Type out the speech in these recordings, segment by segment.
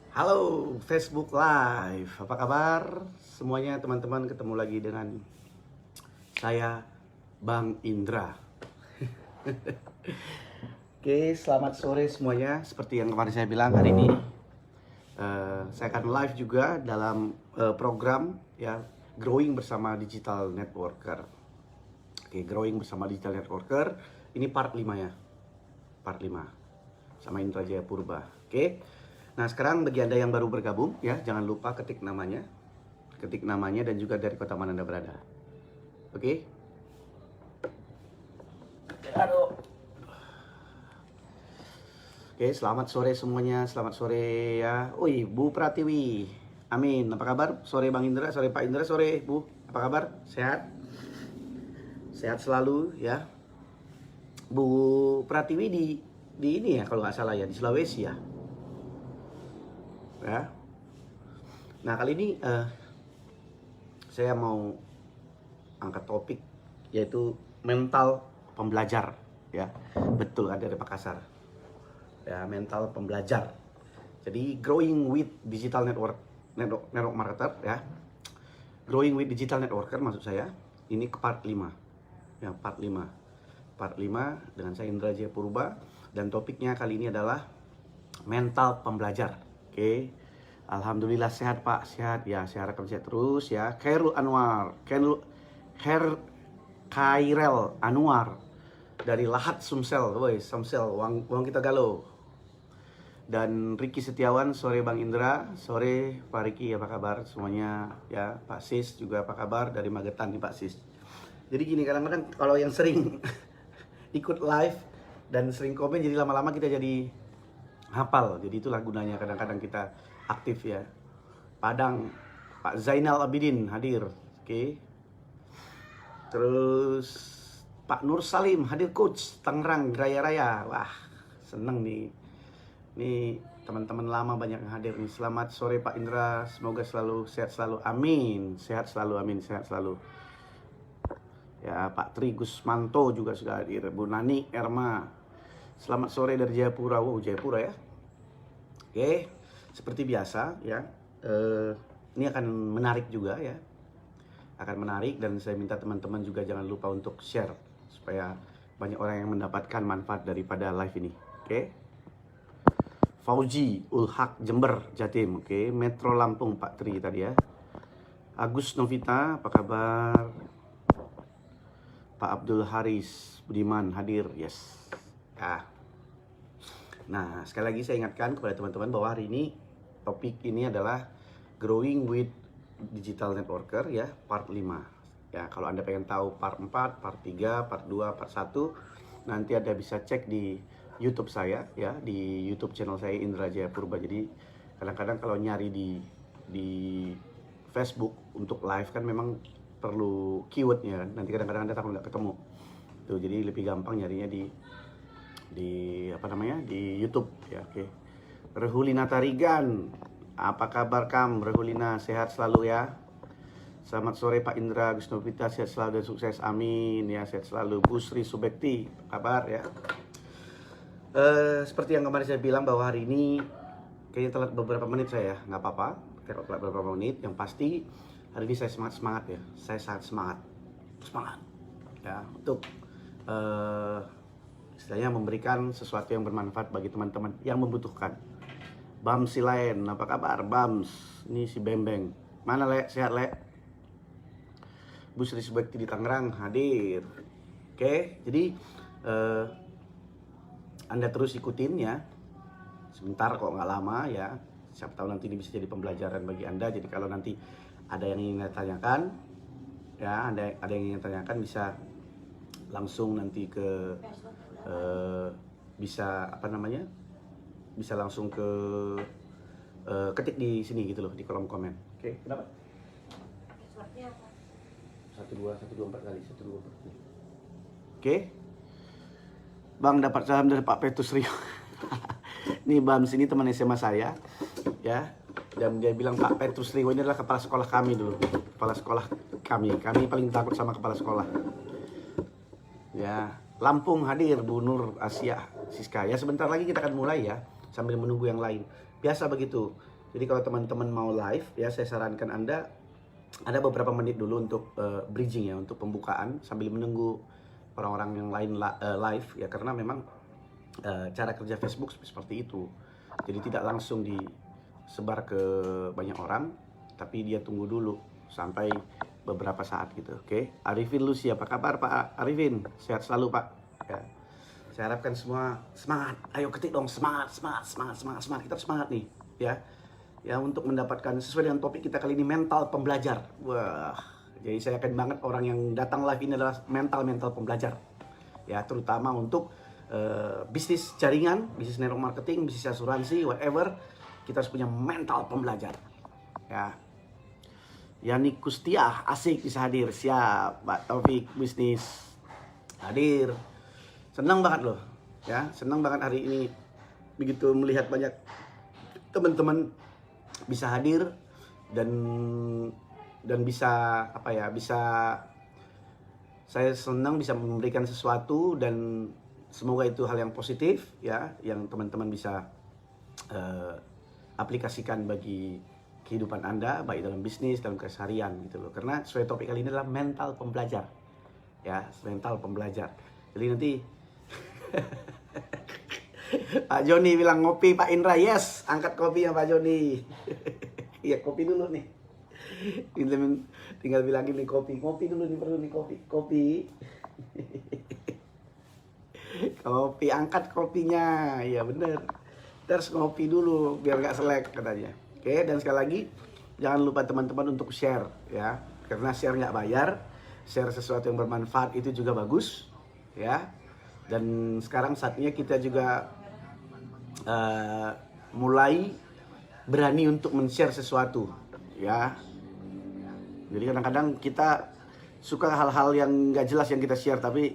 Halo Facebook Live, apa kabar semuanya teman-teman? Ketemu lagi dengan saya Bang Indra. Oke, selamat sore semuanya. Seperti yang kemarin saya bilang, hari ini saya akan live juga dalam program ya, Growing bersama Digital Networker. Oke, Growing bersama Digital Networker. Ini part 5 ya. Part 5 sama Indra Jaya Purba. Oke. Nah, sekarang bagi Anda yang baru bergabung ya, jangan lupa ketik namanya dan juga dari kota mana Anda berada. Oke? Aduh. Oke, selamat sore semuanya, selamat sore ya. Ui, Bu Pratiwi. Amin. Apa kabar? Sore Bang Indra, sore Pak Indra, sore Bu. Apa kabar? Sehat? Sehat selalu ya. Bu Pratiwi di ini ya kalau nggak salah ya, di Sulawesi ya. Ya. Nah, kali ini saya mau angkat topik yaitu mental pembelajar ya. Betul, ada dari Makassar. Ya, mental pembelajar. Jadi growing with digital network marketer ya. Growing with digital networker maksud saya. Ini ke part 5. Ya, part 5. Part 5 dengan saya Indra Jaya Purba dan topiknya kali ini adalah mental pembelajar. Oke. Alhamdulillah sehat Pak, sehat ya, saya harapkan sehat terus ya. Khairul Anwar dari Lahat Sumsel, woi Sumsel, uang kita galau. Dan Ricky Setiawan, sore Bang Indra, sore Pak Ricky, apa kabar semuanya ya. Pak Sis juga apa kabar dari Magetan nih Pak Sis. Jadi gini, kadang-kadang kalau yang sering ikut live dan sering komen, jadi lama-lama kita jadi hafal. Jadi itulah gunanya kadang-kadang kita aktif ya. Padang, Pak Zainal Abidin hadir, oke. Terus Pak Nur Salim hadir, coach Tangerang Raya. Wah, seneng nih. Nih teman-teman lama banyak yang hadir nih. Selamat sore Pak Indra, semoga selalu sehat selalu. Amin. Sehat selalu, amin, sehat selalu. Ya, Pak Tri Gusmanto juga sudah hadir. Bu Nani Erma. Selamat sore dari Jayapura. Wow, Jayapura ya. Oke, seperti biasa ya. Ini akan menarik juga ya. Akan menarik, dan saya minta teman-teman juga jangan lupa untuk share supaya banyak orang yang mendapatkan manfaat daripada live ini. Oke. Fauji Ulhak Jember Jatim, oke. Metro Lampung Pak Tri tadi ya. Agus Novita, apa kabar? Pak Abdul Haris Budiman hadir, yes. Ya. Nah, sekali lagi saya ingatkan kepada teman-teman bahwa hari ini topik ini adalah Growing with Digital Networker ya, part 5. Ya, kalau Anda pengen tahu part 4, part 3, part 2, part 1, nanti Anda bisa cek di YouTube saya ya, di YouTube channel saya Indra Jaya Purba. Jadi kadang-kadang kalau nyari di Facebook untuk live kan memang perlu keywordnya kan. Nanti kadang-kadang Anda takut nggak ketemu. Tuh, jadi lebih gampang nyarinya di apa namanya, di YouTube ya. Oke. Rehulina Tarigan, apa kabar Kam? Rehulina sehat selalu ya. Selamat sore Pak Indra, Gus Novita, sehat selalu dan sukses, amin ya, sehat selalu. Bu Sri Subekti, kabar ya. Seperti yang kemarin saya bilang bahwa hari ini kayaknya telat beberapa menit saya ya, nggak apa-apa. Telat beberapa menit, yang pasti hari ini saya semangat ya. Saya sangat semangat ya untuk istilahnya memberikan sesuatu yang bermanfaat bagi teman-teman yang membutuhkan. Bams Silain, apa kabar Bams? Ini si Bembeng. Mana Le? Sehat Le? Bu Sri Subekti di Tangerang hadir. Oke, jadi Anda terus ikutin ya. Sebentar kok, nggak lama ya. Siapa tahu nanti ini bisa jadi pembelajaran bagi Anda. Jadi kalau nanti ada yang ingin tanyakan ya, ada yang ingin tanyakan, bisa langsung nanti ke bisa apa namanya, bisa langsung ke ketik di sini gitu loh, di kolom komen. Oke, kenapa? Passwordnya apa? 124 kali 124. Oke. Bang, dapat salam dari Pak Petrus Rio. Nih Bams, ini teman SMA saya ya, dan dia bilang Pak Petrus Rio ini adalah kepala sekolah kami dulu. Kepala sekolah kami paling takut sama kepala sekolah ya. Lampung hadir Bu Nur Asia Siska ya. Sebentar lagi kita akan mulai ya, sambil menunggu yang lain. Biasa begitu, Jadi kalau teman-teman mau live ya, saya sarankan Anda ada beberapa menit dulu untuk bridging ya, untuk pembukaan sambil menunggu orang-orang yang lain live ya, karena memang cara kerja Facebook seperti itu. Jadi tidak langsung disebar ke banyak orang, tapi dia tunggu dulu sampai beberapa saat gitu. Oke, Arifin Lucy, apa kabar Pak Arifin? Sehat selalu Pak. Ya. Saya harapkan semua semangat. Ayo ketik dong, semangat. Kita harus semangat nih, ya. Ya, untuk mendapatkan sesuai dengan topik kita kali ini, mental pembelajar. Wah, jadi saya yakin banget orang yang datang live ini adalah mental pembelajar. Ya, terutama untuk bisnis jaringan, bisnis network marketing, bisnis asuransi, whatever, kita harus punya mental pembelajar. Ya. Yani Kustiah, asik bisa hadir. Siap, Pak Taufik bisnis hadir. Senang banget loh, ya, senang banget hari ini begitu melihat banyak teman-teman bisa hadir dan bisa apa ya, saya senang bisa memberikan sesuatu, dan semoga itu hal yang positif ya, yang teman-teman bisa aplikasikan bagi kehidupan Anda, baik dalam bisnis, dalam keseharian gitu loh. Karena sesuai topik kali ini adalah mental pembelajar. Ya, mental pembelajar. Jadi nanti Pak Joni bilang ngopi Pak Indra, yes, angkat kopinya Pak Joni. Iya, kopi dulu nih. Tinggal bilangin nih kopi dulu nih, perlu nih kopi. Kopi, angkat kopinya, iya bener. Terus ngopi dulu biar nggak selek katanya. Oke, dan sekali lagi jangan lupa teman-teman untuk share ya, karena share nggak bayar, share sesuatu yang bermanfaat itu juga bagus ya. Dan sekarang saatnya kita juga mulai berani untuk men-share sesuatu ya. Jadi kadang-kadang kita suka hal-hal yang nggak jelas yang kita share, tapi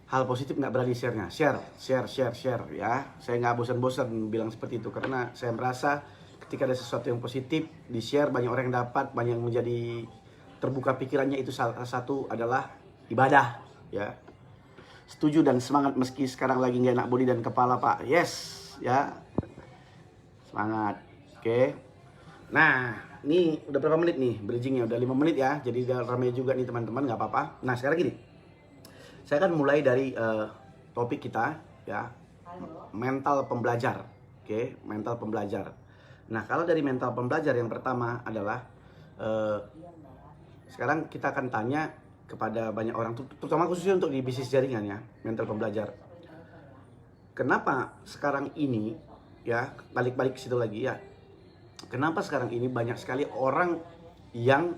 hal positif nggak berani share-nya. Share ya. Saya nggak bosan-bosan bilang seperti itu, karena saya merasa ketika ada sesuatu yang positif di-share, banyak orang yang dapat, banyak yang menjadi terbuka pikirannya, itu salah satu adalah ibadah ya. Setuju dan semangat meski sekarang lagi nggak enak body dan kepala Pak. Yes ya, semangat. Oke. Nah, ini udah berapa menit nih bridgingnya? Udah 5 menit ya. Jadi udah ramai juga nih teman-teman, nggak apa-apa. Nah sekarang gini, saya akan mulai dari topik kita ya, mental pembelajar. Oke, mental pembelajar. Nah kalau dari mental pembelajar, yang pertama adalah sekarang kita akan tanya kepada banyak orang, terutama khususnya untuk di bisnis jaringan ya, mental pembelajar. Kenapa sekarang ini ya, balik-balik ke situ lagi ya, kenapa sekarang ini banyak sekali orang yang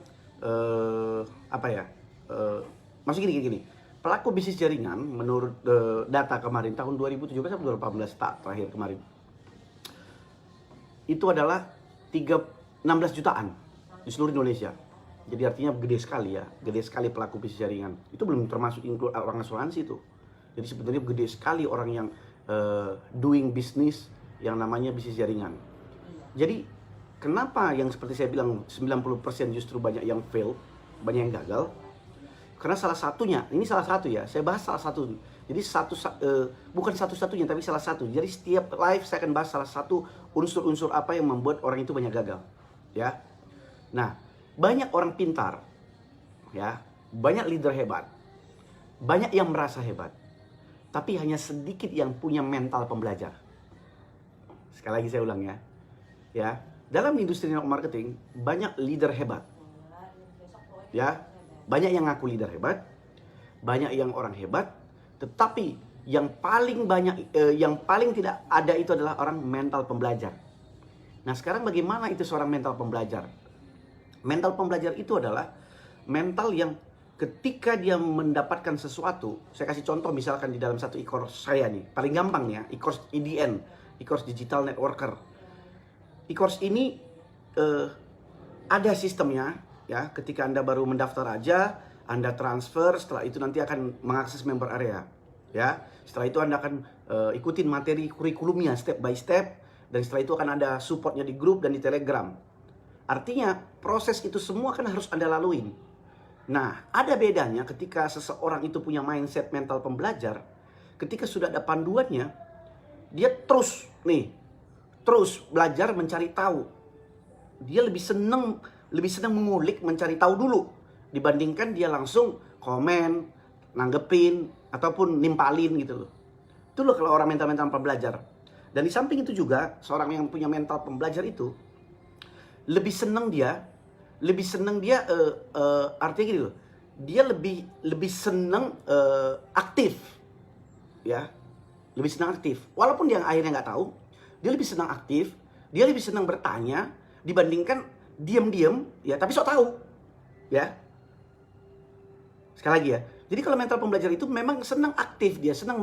maksud gini, pelaku bisnis jaringan menurut data kemarin tahun 2017 atau 2018 terakhir kemarin, itu adalah 16 jutaan di seluruh Indonesia. Jadi artinya gede sekali ya, gede sekali pelaku bisnis jaringan. Itu belum termasuk orang asuransi itu. Jadi sebenarnya gede sekali orang yang doing bisnis yang namanya bisnis jaringan. Jadi kenapa yang seperti saya bilang 90% justru banyak yang fail, banyak yang gagal? Karena salah satunya, ini salah satu ya, saya bahas salah satu. Jadi bukan satu-satunya, tapi salah satu. Jadi setiap live saya akan bahas salah satu unsur-unsur apa yang membuat orang itu banyak gagal. Ya. Nah, banyak orang pintar, ya, banyak leader hebat, banyak yang merasa hebat, tapi hanya sedikit yang punya mental pembelajar. Sekali lagi saya ulang ya, dalam industri network marketing banyak leader hebat, ya, banyak yang ngaku leader hebat, banyak yang orang hebat, tetapi yang paling banyak, yang paling tidak ada itu adalah orang mental pembelajar. Nah sekarang bagaimana itu seorang mental pembelajar? Mental pembelajar itu adalah mental yang ketika dia mendapatkan sesuatu, saya kasih contoh misalkan di dalam satu e-course saya nih, paling gampang ya, e-course IDN, e-course Digital Networker. E-course ini ada sistemnya ya, ketika Anda baru mendaftar aja, Anda transfer, setelah itu nanti akan mengakses member area ya. Setelah itu Anda akan ikutin materi kurikulumnya step by step, dan setelah itu akan ada supportnya di grup dan di Telegram. Artinya proses itu semua kan harus Anda laluin. Nah, ada bedanya ketika seseorang itu punya mindset mental pembelajar, ketika sudah ada panduannya, dia terus terus belajar mencari tahu. Dia lebih senang mengulik, mencari tahu dulu dibandingkan dia langsung komen, nanggepin ataupun nimpalin gitu loh. Itu loh kalau orang mental pembelajar. Dan di samping itu juga seorang yang punya mental pembelajar itu lebih senang dia artinya gini loh. Dia lebih senang aktif. Ya. Lebih senang aktif. Walaupun dia akhirnya nggak tahu, dia lebih senang aktif, dia lebih senang bertanya dibandingkan diam-diam ya tapi sok tahu. Ya. Sekali lagi ya. Jadi kalau mental pembelajar itu memang senang aktif, dia senang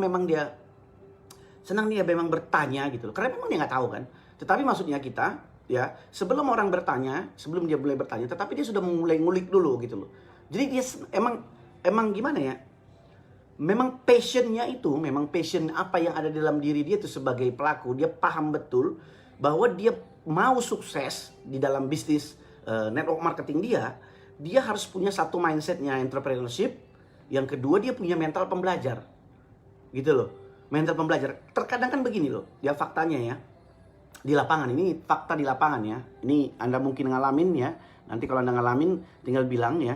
dia memang bertanya gitu loh. Karena memang dia nggak tahu kan. Tetapi maksudnya kita ya, sebelum orang bertanya, sebelum dia mulai bertanya, tetapi dia sudah mulai ngulik dulu gitu loh. Jadi dia emang gimana ya? Memang passion apa yang ada dalam diri dia itu sebagai pelaku, dia paham betul bahwa dia mau sukses di dalam bisnis network marketing dia harus punya satu mindsetnya entrepreneurship, yang kedua dia punya mental pembelajar, gitu loh. Mental pembelajar, terkadang kan begini loh, ya faktanya ya, di lapangan, ini fakta di lapangan ya, ini Anda mungkin ngalamin ya, nanti kalau Anda ngalamin tinggal bilang ya.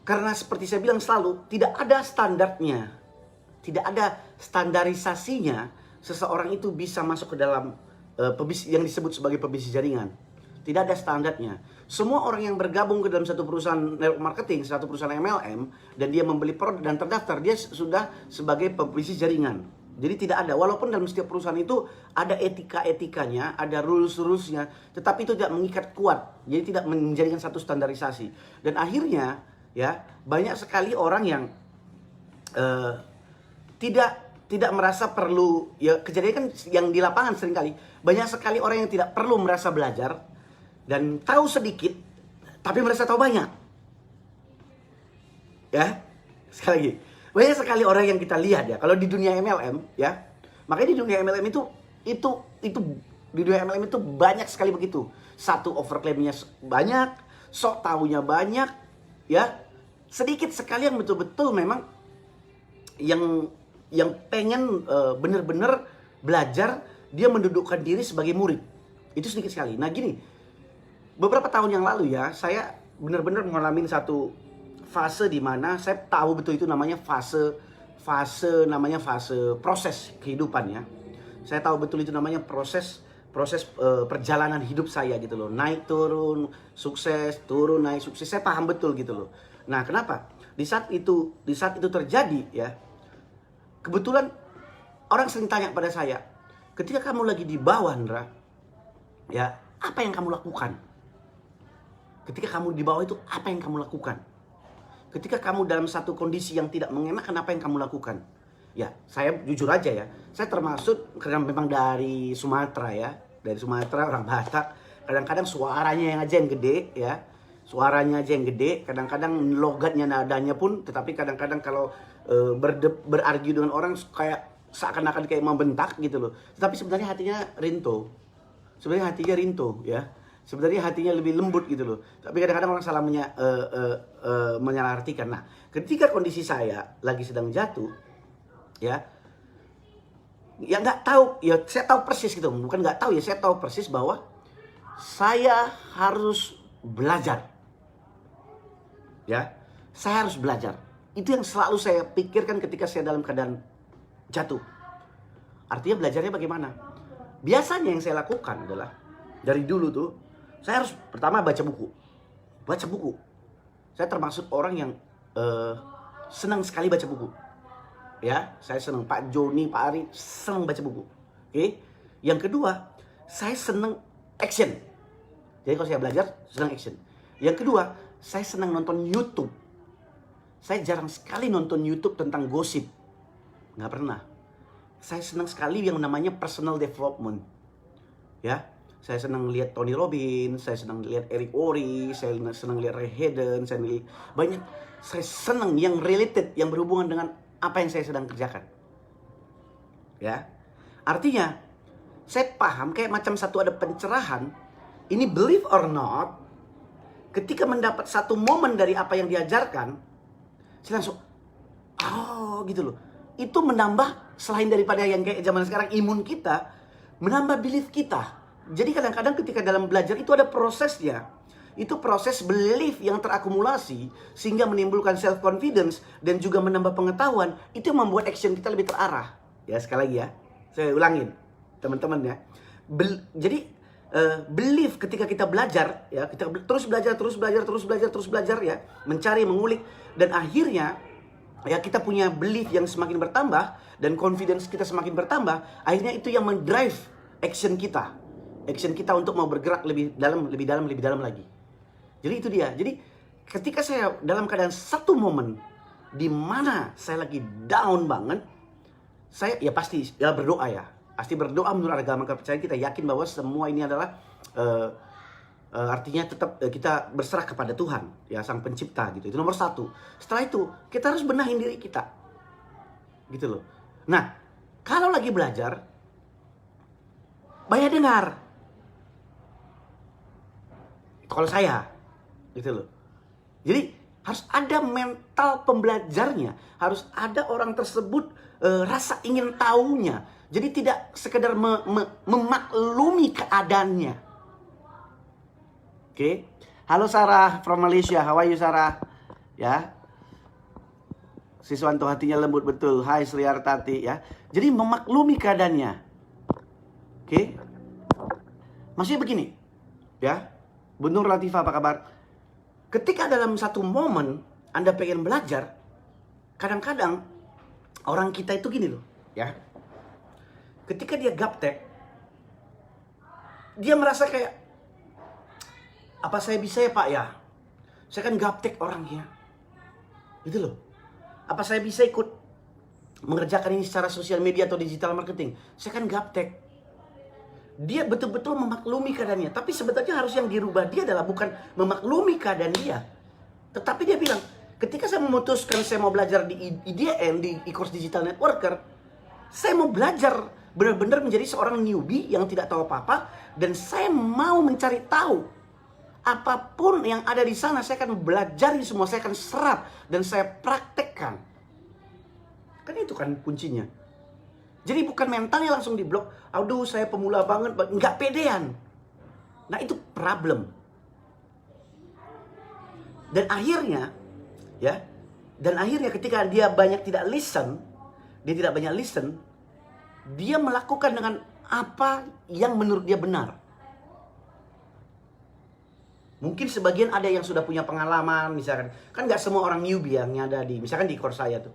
Karena seperti saya bilang selalu, tidak ada standarnya, tidak ada standarisasinya seseorang itu bisa masuk ke dalam yang disebut sebagai pebisnis jaringan. Tidak ada standarnya. Semua orang yang bergabung ke dalam satu perusahaan network marketing, satu perusahaan MLM, dan dia membeli produk dan terdaftar, dia sudah sebagai pebisnis jaringan. Jadi tidak ada, walaupun dalam setiap perusahaan itu ada etika-etikanya, ada rules-rulesnya, tetapi itu tidak mengikat kuat. Jadi tidak menjadikan satu standarisasi. Dan akhirnya ya banyak sekali orang yang tidak merasa perlu, ya kejadian kan yang di lapangan seringkali banyak sekali orang yang tidak perlu merasa belajar dan tahu sedikit tapi merasa tahu banyak. Ya, sekali lagi, banyak sekali orang yang kita lihat ya kalau di dunia MLM ya. Makanya di dunia MLM itu di dunia MLM itu banyak sekali begitu. Satu, overclaimnya banyak, sok tahunya banyak, ya. Sedikit sekali yang betul-betul memang yang pengen benar-benar belajar, dia mendudukkan diri sebagai murid. Itu sedikit sekali. Nah gini, beberapa tahun yang lalu ya, saya benar-benar mengalami satu fase di mana saya tahu betul itu namanya fase proses kehidupan ya. Saya tahu betul itu namanya proses perjalanan hidup saya gitu loh. Naik turun, sukses, turun naik sukses. Saya paham betul gitu loh. Nah, kenapa? Di saat itu terjadi ya. Kebetulan orang sering tanya pada saya, ketika kamu lagi di bawah, Ndra, ya, apa yang kamu lakukan? Ketika kamu di bawah itu apa yang kamu lakukan? Ketika kamu dalam satu kondisi yang tidak mengenakan, apa yang kamu lakukan? Ya, saya jujur aja ya, saya termasuk karena memang dari Sumatera ya, dari Sumatera, orang Batak. Kadang-kadang suaranya yang gede ya, suaranya aja yang gede, kadang-kadang logatnya, nadanya pun, tetapi kadang-kadang kalau berargu dengan orang kayak seakan-akan kayak membentak gitu loh. Tetapi sebenarnya hatinya rinto, ya. Sebenarnya hatinya lebih lembut gitu loh. Tapi kadang-kadang orang salah menyalahartikan. Nah, ketika kondisi saya lagi sedang jatuh, ya nggak tahu, ya saya tahu persis gitu. Bukan nggak tahu ya, saya tahu persis bahwa saya harus belajar. Ya, saya harus belajar. Itu yang selalu saya pikirkan ketika saya dalam keadaan jatuh. Artinya belajarnya bagaimana? Biasanya yang saya lakukan adalah dari dulu tuh, saya harus pertama baca buku. Saya termasuk orang yang senang sekali baca buku. Ya, saya senang. Pak Joni, Pak Ari senang baca buku. Oke. Yang kedua, saya senang action. Jadi kalau saya belajar, senang action. Yang kedua, saya senang nonton YouTube. Saya jarang sekali nonton YouTube tentang gosip. Nggak pernah. Saya senang sekali yang namanya personal development. Ya, saya senang lihat Tony Robbins, saya senang lihat Eric Worre, saya senang lihat Ray Hayden, saya senang yang related, yang berhubungan dengan apa yang saya sedang kerjakan. Ya, artinya saya paham kayak macam satu ada pencerahan. Ini believe or not, ketika mendapat satu momen dari apa yang diajarkan, saya langsung, oh gitu loh. Itu menambah, selain daripada yang kayak zaman sekarang imun kita, menambah belief kita. Jadi kadang-kadang ketika dalam belajar itu ada prosesnya. Itu proses belief yang terakumulasi sehingga menimbulkan self confidence dan juga menambah pengetahuan. Itu yang membuat action kita lebih terarah. Ya, sekali lagi ya, saya ulangin teman-teman ya. Jadi belief ketika kita belajar ya, kita terus belajar ya, mencari, mengulik, dan akhirnya ya kita punya belief yang semakin bertambah dan confidence kita semakin bertambah. Akhirnya itu yang mendrive action kita untuk mau bergerak lebih dalam lagi. Jadi itu dia. Jadi ketika saya dalam keadaan satu momen di mana saya lagi down banget, saya ya pasti ya berdoa ya. Pasti berdoa menurut agama kepercayaan kita, yakin bahwa semua ini adalah artinya tetap kita berserah kepada Tuhan, ya, Sang Pencipta gitu. Itu nomor satu. Setelah itu kita harus benahin diri kita, gitu loh. Nah, kalau lagi belajar, banyak dengar. Kalau saya, gitu loh. Jadi harus ada mental pembelajarnya, harus ada orang tersebut rasa ingin tahunya. Jadi tidak sekedar memaklumi keadaannya. Oke. Halo Sarah from Malaysia. How are you Sarah? Ya. Siswanto hatinya lembut betul. Hai Sri Artati ya. Jadi memaklumi keadaannya. Oke. Maksudnya begini. Ya. Bu Nur Latifah apa kabar? Ketika dalam satu momen Anda pengen belajar, kadang-kadang orang kita itu gini loh, ya. Ketika dia gaptek, dia merasa kayak, apa saya bisa ya Pak ya? Saya kan gaptek orangnya. Gitu loh. Apa saya bisa ikut mengerjakan ini secara sosial media atau digital marketing? Saya kan gaptek. Dia betul-betul memaklumi keadaannya. Tapi sebetulnya harus yang dirubah dia adalah bukan memaklumi keadaan dia. Tetapi dia bilang, ketika saya memutuskan saya mau belajar di IDN, di e-course digital networker, saya mau belajar benar-benar menjadi seorang newbie yang tidak tahu apa-apa, dan saya mau mencari tahu apapun yang ada di sana. Saya akan belajar semua, saya akan serap dan saya praktekkan. Kan itu kan kuncinya. Jadi bukan mentalnya langsung diblok. Aduh saya pemula banget, nggak pedean. Nah itu problem. Dan akhirnya ya, ketika dia tidak banyak listen, dia melakukan dengan apa yang menurut dia benar. Mungkin sebagian ada yang sudah punya pengalaman, misalkan. Kan nggak semua orang newbie yang ada misalkan di course saya tuh.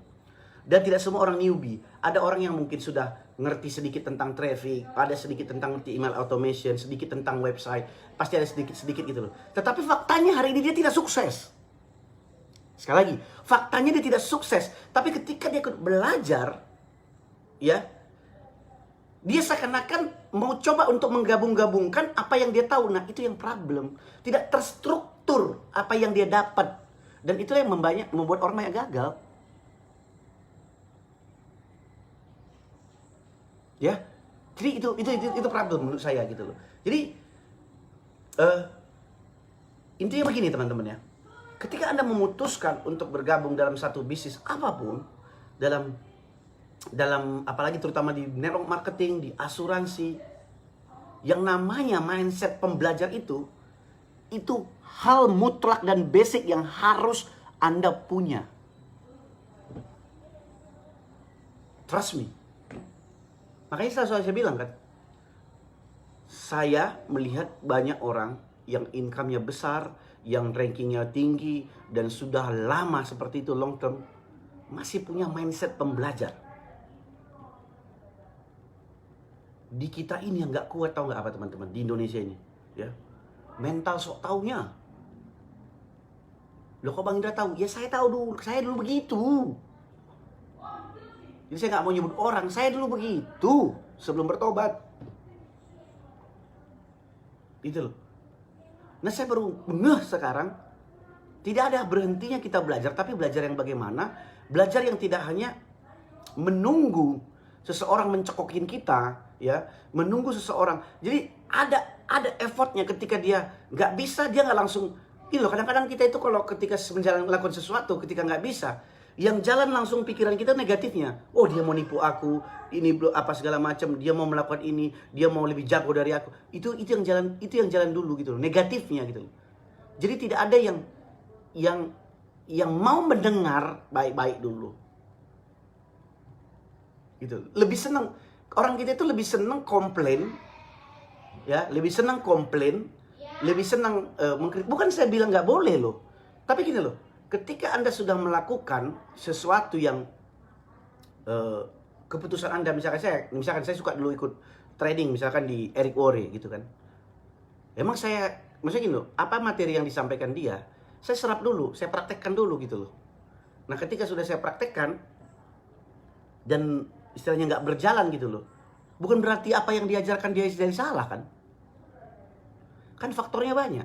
Dan tidak semua orang newbie. Ada orang yang mungkin sudah ngerti sedikit tentang traffic, ada sedikit tentang ngerti email automation, sedikit tentang website. Pasti ada sedikit-sedikit gitu loh. Tetapi faktanya hari ini dia tidak sukses. Sekali lagi, faktanya dia tidak sukses. Tapi ketika dia ikut belajar, ya, dia seakan-akan mau coba untuk menggabung-gabungkan apa yang dia tahu. Nah, itu yang problem. Tidak terstruktur apa yang dia dapat. Dan itu yang membuat orang banyak gagal. Ya. Jadi itu problem menurut saya gitu loh. Jadi intinya begini teman-teman ya. Ketika Anda memutuskan untuk bergabung dalam satu bisnis apapun, dalam apalagi terutama di network marketing, di asuransi, yang namanya mindset pembelajar itu hal mutlak dan basic yang harus Anda punya. Trust me. Makanya saya bilang kan, saya melihat banyak orang yang income-nya besar, yang rankingnya tinggi, dan sudah lama seperti itu long term, masih punya mindset pembelajar. Di kita ini yang gak kuat, tahu gak apa teman-teman, di Indonesia ini, ya, mental sok taunya. Loh kok Bang Indra tahu? Ya saya tahu dulu, saya dulu begitu. Jadi saya gak mau nyebut orang, saya dulu begitu sebelum bertobat. Gitu loh. Nah saya baru ngeh sekarang, tidak ada berhentinya kita belajar, tapi belajar yang bagaimana? Belajar yang tidak hanya menunggu seseorang mencekokin kita, ya, menunggu seseorang. Jadi ada effortnya ketika dia nggak bisa, dia nggak langsung. Ini loh, kadang-kadang kita itu kalau ketika melakukan sesuatu, ketika nggak bisa, Yang jalan langsung pikiran kita negatifnya. Oh, dia mau nipu aku, ini apa segala macam, dia mau melakukan ini, dia mau lebih jago dari aku. Itu yang jalan dulu gitu loh, negatifnya gitu loh. Jadi tidak ada yang mau mendengar baik-baik dulu. Gitu. Lebih senang orang kita itu lebih senang komplain. Ya, lebih senang komplain, lebih senang mengkritik. Bukan saya bilang nggak boleh loh. Tapi gini loh, ketika Anda sudah melakukan sesuatu yang keputusan Anda, misalkan saya suka dulu ikut trading misalkan di Eric Worre gitu kan. Emang maksudnya gini loh, apa materi yang disampaikan dia, saya serap dulu, saya praktekkan dulu gitu loh. Nah, ketika sudah saya praktekkan dan istilahnya nggak berjalan gitu loh, bukan berarti apa yang diajarkan dia jadi salah kan? Kan faktornya banyak.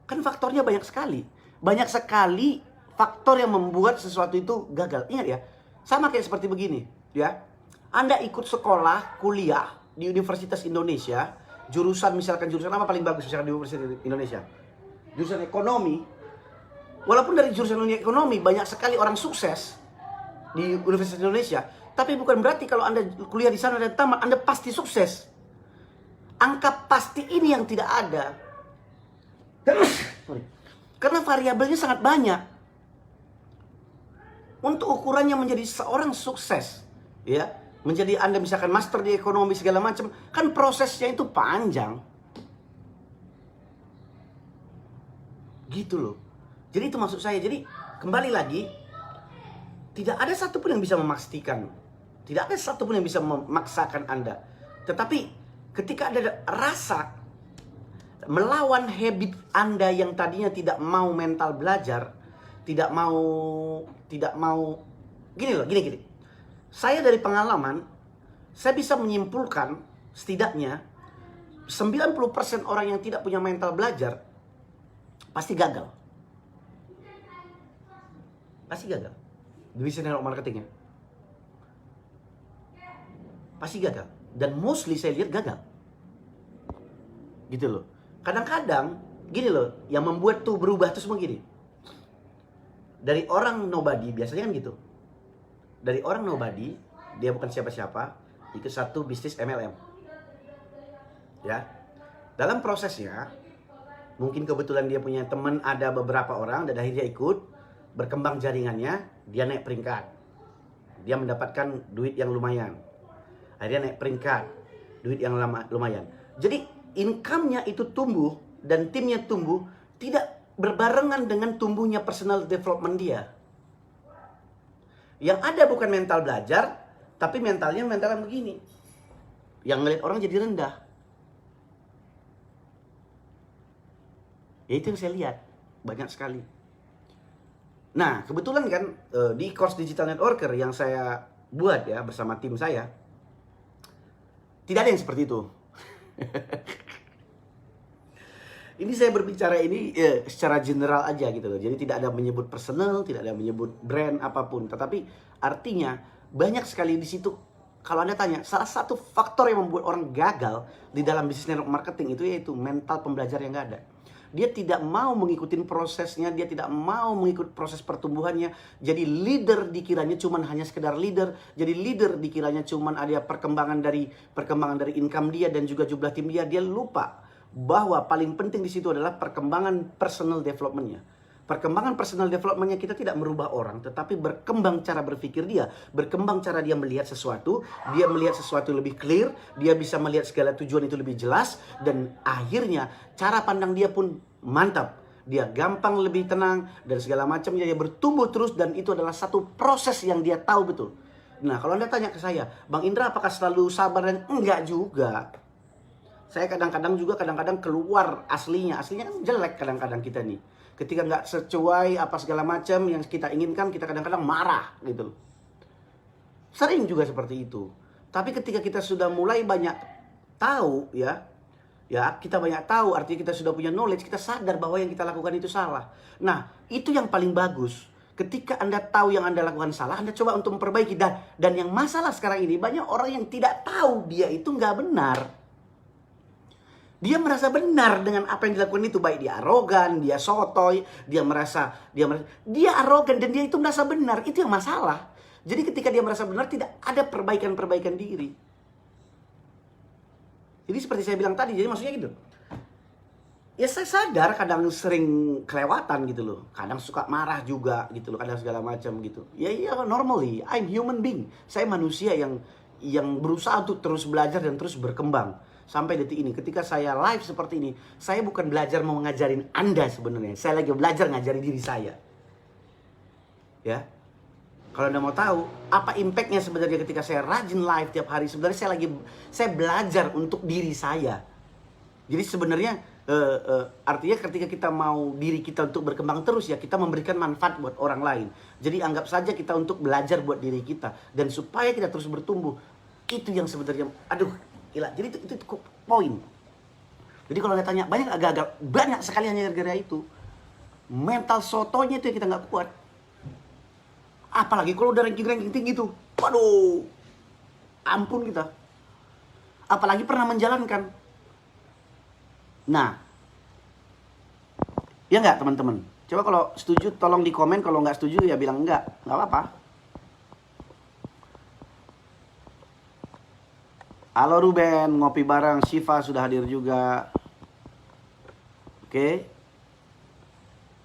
Kan faktornya banyak sekali. Banyak sekali faktor yang membuat sesuatu itu gagal. Ingat ya, sama kayak seperti begini ya. Anda ikut sekolah, kuliah di Universitas Indonesia, jurusan apa paling bagus misalkan di Universitas Indonesia? Jurusan ekonomi. Walaupun dari jurusan ekonomi banyak sekali orang sukses di Universitas Indonesia, tapi bukan berarti kalau Anda kuliah di sana dan tamat Anda pasti sukses. Angka pasti ini yang tidak ada. Karena variabelnya sangat banyak. Untuk ukurannya menjadi seorang sukses, ya, menjadi Anda misalkan master di ekonomi segala macam, kan prosesnya itu panjang. Gitu loh. Jadi itu maksud saya. Jadi kembali lagi, tidak ada satupun yang bisa memastikan. Tidak ada satupun yang bisa memaksakan Anda. Tetapi ketika ada rasa melawan habit Anda yang tadinya tidak mau mental belajar, tidak mau gini loh, gini. Saya dari pengalaman, saya bisa menyimpulkan setidaknya 90% orang yang tidak punya mental belajar pasti gagal. Pasti gagal. Di bisnis network marketingnya. Pasti gagal. Dan mostly saya lihat gagal. Gitu loh. Kadang-kadang, gini loh, yang membuat tuh berubah tuh semua gini. Dari orang nobody, biasanya kan gitu. Dari orang nobody, dia bukan siapa-siapa, ikut satu bisnis MLM. Ya. Dalam prosesnya, mungkin kebetulan dia punya teman ada beberapa orang, dan akhirnya ikut, berkembang jaringannya, dia naik peringkat. Dia mendapatkan duit yang lumayan. Akhirnya naik peringkat, duit yang lumayan. Jadi income-nya itu tumbuh dan timnya tumbuh tidak berbarengan dengan tumbuhnya personal development dia. Yang ada bukan mental belajar, tapi mentalnya begini. Yang ngeliat orang jadi rendah. Ya itu yang saya lihat, banyak sekali. Nah, kebetulan kan di course Digital Networker yang saya buat ya bersama tim saya, tidak ada yang seperti itu. Ini saya berbicara ini secara general aja gitu loh. Jadi tidak ada menyebut personal, tidak ada menyebut brand apapun. Tetapi artinya banyak sekali di situ. Kalau Anda tanya, salah satu faktor yang membuat orang gagal di dalam bisnis network marketing itu yaitu mental pembelajar yang nggak ada. Dia tidak mau mengikuti prosesnya, dia tidak mau mengikuti proses pertumbuhannya. Jadi leader dikiranya cuman hanya sekedar leader. Jadi leader dikiranya cuman ada perkembangan dari income dia dan juga jumlah tim dia. Dia lupa bahwa paling penting di situ adalah perkembangan personal development-nya. Perkembangan personal development-nya kita tidak merubah orang, tetapi berkembang cara berpikir dia, berkembang cara dia melihat sesuatu, dia melihat sesuatu lebih clear, dia bisa melihat segala tujuan itu lebih jelas, dan akhirnya cara pandang dia pun mantap. Dia gampang lebih tenang, dan segala macam dia bertumbuh terus, dan itu adalah satu proses yang dia tahu betul. Nah, kalau Anda tanya ke saya, Bang Indra apakah selalu sabar? Dan enggak juga. Saya kadang-kadang keluar aslinya kan jelek kadang-kadang kita nih. Ketika nggak sesuai apa segala macam yang kita inginkan, kita kadang-kadang marah gitu. Sering juga seperti itu. Tapi ketika kita sudah mulai banyak tahu ya kita banyak tahu, artinya kita sudah punya knowledge, kita sadar bahwa yang kita lakukan itu salah. Nah, itu yang paling bagus. Ketika Anda tahu yang Anda lakukan salah, Anda coba untuk memperbaiki. Dan yang masalah sekarang ini, banyak orang yang tidak tahu dia itu nggak benar. Dia merasa benar dengan apa yang dilakukan itu. Baik dia arogan, dia sotoy, dia arogan dan dia itu merasa benar. Itu yang masalah. Jadi ketika dia merasa benar, tidak ada perbaikan-perbaikan diri. Jadi seperti saya bilang tadi, jadi maksudnya gitu. Ya saya sadar kadang sering kelewatan gitu loh. Kadang suka marah juga gitu loh, kadang segala macam gitu. Ya normally, I'm human being. Saya manusia yang berusaha untuk terus belajar dan terus berkembang. Sampai detik ini, ketika saya live seperti ini, saya bukan belajar mau ngajarin Anda sebenarnya. Saya lagi belajar ngajari diri saya. Ya. Kalau Anda mau tahu, apa impactnya sebenarnya ketika saya rajin live tiap hari. Sebenarnya saya belajar untuk diri saya. Jadi sebenarnya, artinya ketika kita mau diri kita untuk berkembang terus ya, kita memberikan manfaat buat orang lain. Jadi anggap saja kita untuk belajar buat diri kita. Dan supaya kita terus bertumbuh, itu yang sebenarnya, gila, jadi itu poin. Jadi kalau Anda tanya, banyak sekali hanya gara-gara itu. Mental sotonya itu yang kita nggak kuat. Apalagi kalau udah ranking tinggi tuh. Waduh, ampun kita. Apalagi pernah menjalankan. Nah, ya nggak teman-teman? Coba kalau setuju tolong di komen, kalau nggak setuju ya bilang nggak apa-apa. Halo Ruben, ngopi bareng. Shiva sudah hadir juga. Oke.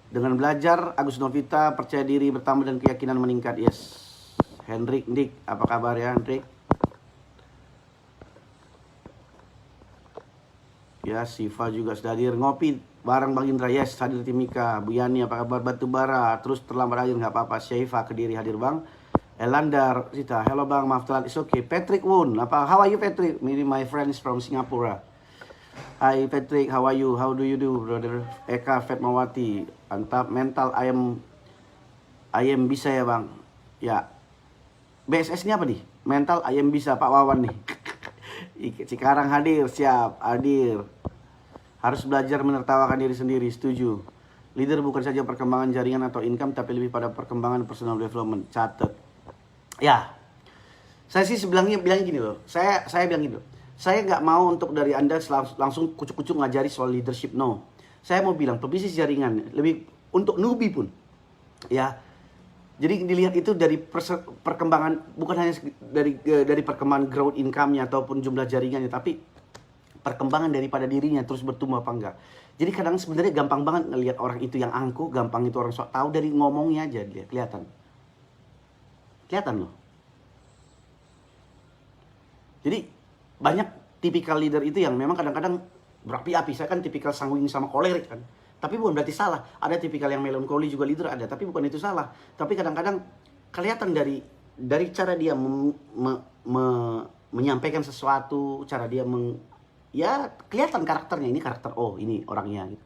Dengan belajar, Agus Novita percaya diri bertambah dan keyakinan meningkat. Yes. Hendrik, Dik, apa kabar ya Hendrik? Ya, Shiva juga sudah hadir. Ngopi bareng Bang Indra. Yes, hadir Timika. Bu Yani, apa kabar? Batubara, terus terlambat hadir, nggak apa-apa. Shiva Kediri hadir Bang. Elandar, Sita, hello Bang, maaf telat, it's okay. Patrick Woon, how are you Patrick? Maybe my friends from Singapore. Hi Patrick, how are you? How do you do, brother? Eka Fatmawati, mantap, mental ayam bisa ya Bang? Ya, BSS ini apa nih? Mental ayam bisa, Pak Wawan nih. Cikarang hadir, siap, hadir. Harus belajar menertawakan diri sendiri, setuju. Leader bukan saja perkembangan jaringan atau income, tapi lebih pada perkembangan personal development, catat. Ya, saya sih bilangnya gini loh. Saya bilang gini loh. Saya nggak mau untuk dari Anda langsung kucuk-kucuk ngajari soal leadership, no. Saya mau bilang pebisnis jaringan lebih untuk newbie pun, ya. Jadi dilihat itu dari perkembangan, bukan hanya dari perkembangan growth income-nya ataupun jumlah jaringannya, tapi perkembangan daripada dirinya terus bertumbuh apa enggak. Jadi kadang sebenarnya gampang banget ngelihat orang itu yang angkuh, gampang itu orang sok tahu dari ngomongnya aja dia kelihatan. Kelihatan loh. Jadi banyak tipikal leader itu yang memang kadang-kadang berapi-api. Saya kan tipikal sanguin sama kolerik kan. Tapi bukan berarti salah. Ada tipikal yang melankoli juga leader ada. Tapi bukan itu salah. Tapi kadang-kadang kelihatan dari cara dia menyampaikan sesuatu. Cara dia ya kelihatan karakternya. Ini karakter, oh ini orangnya gitu.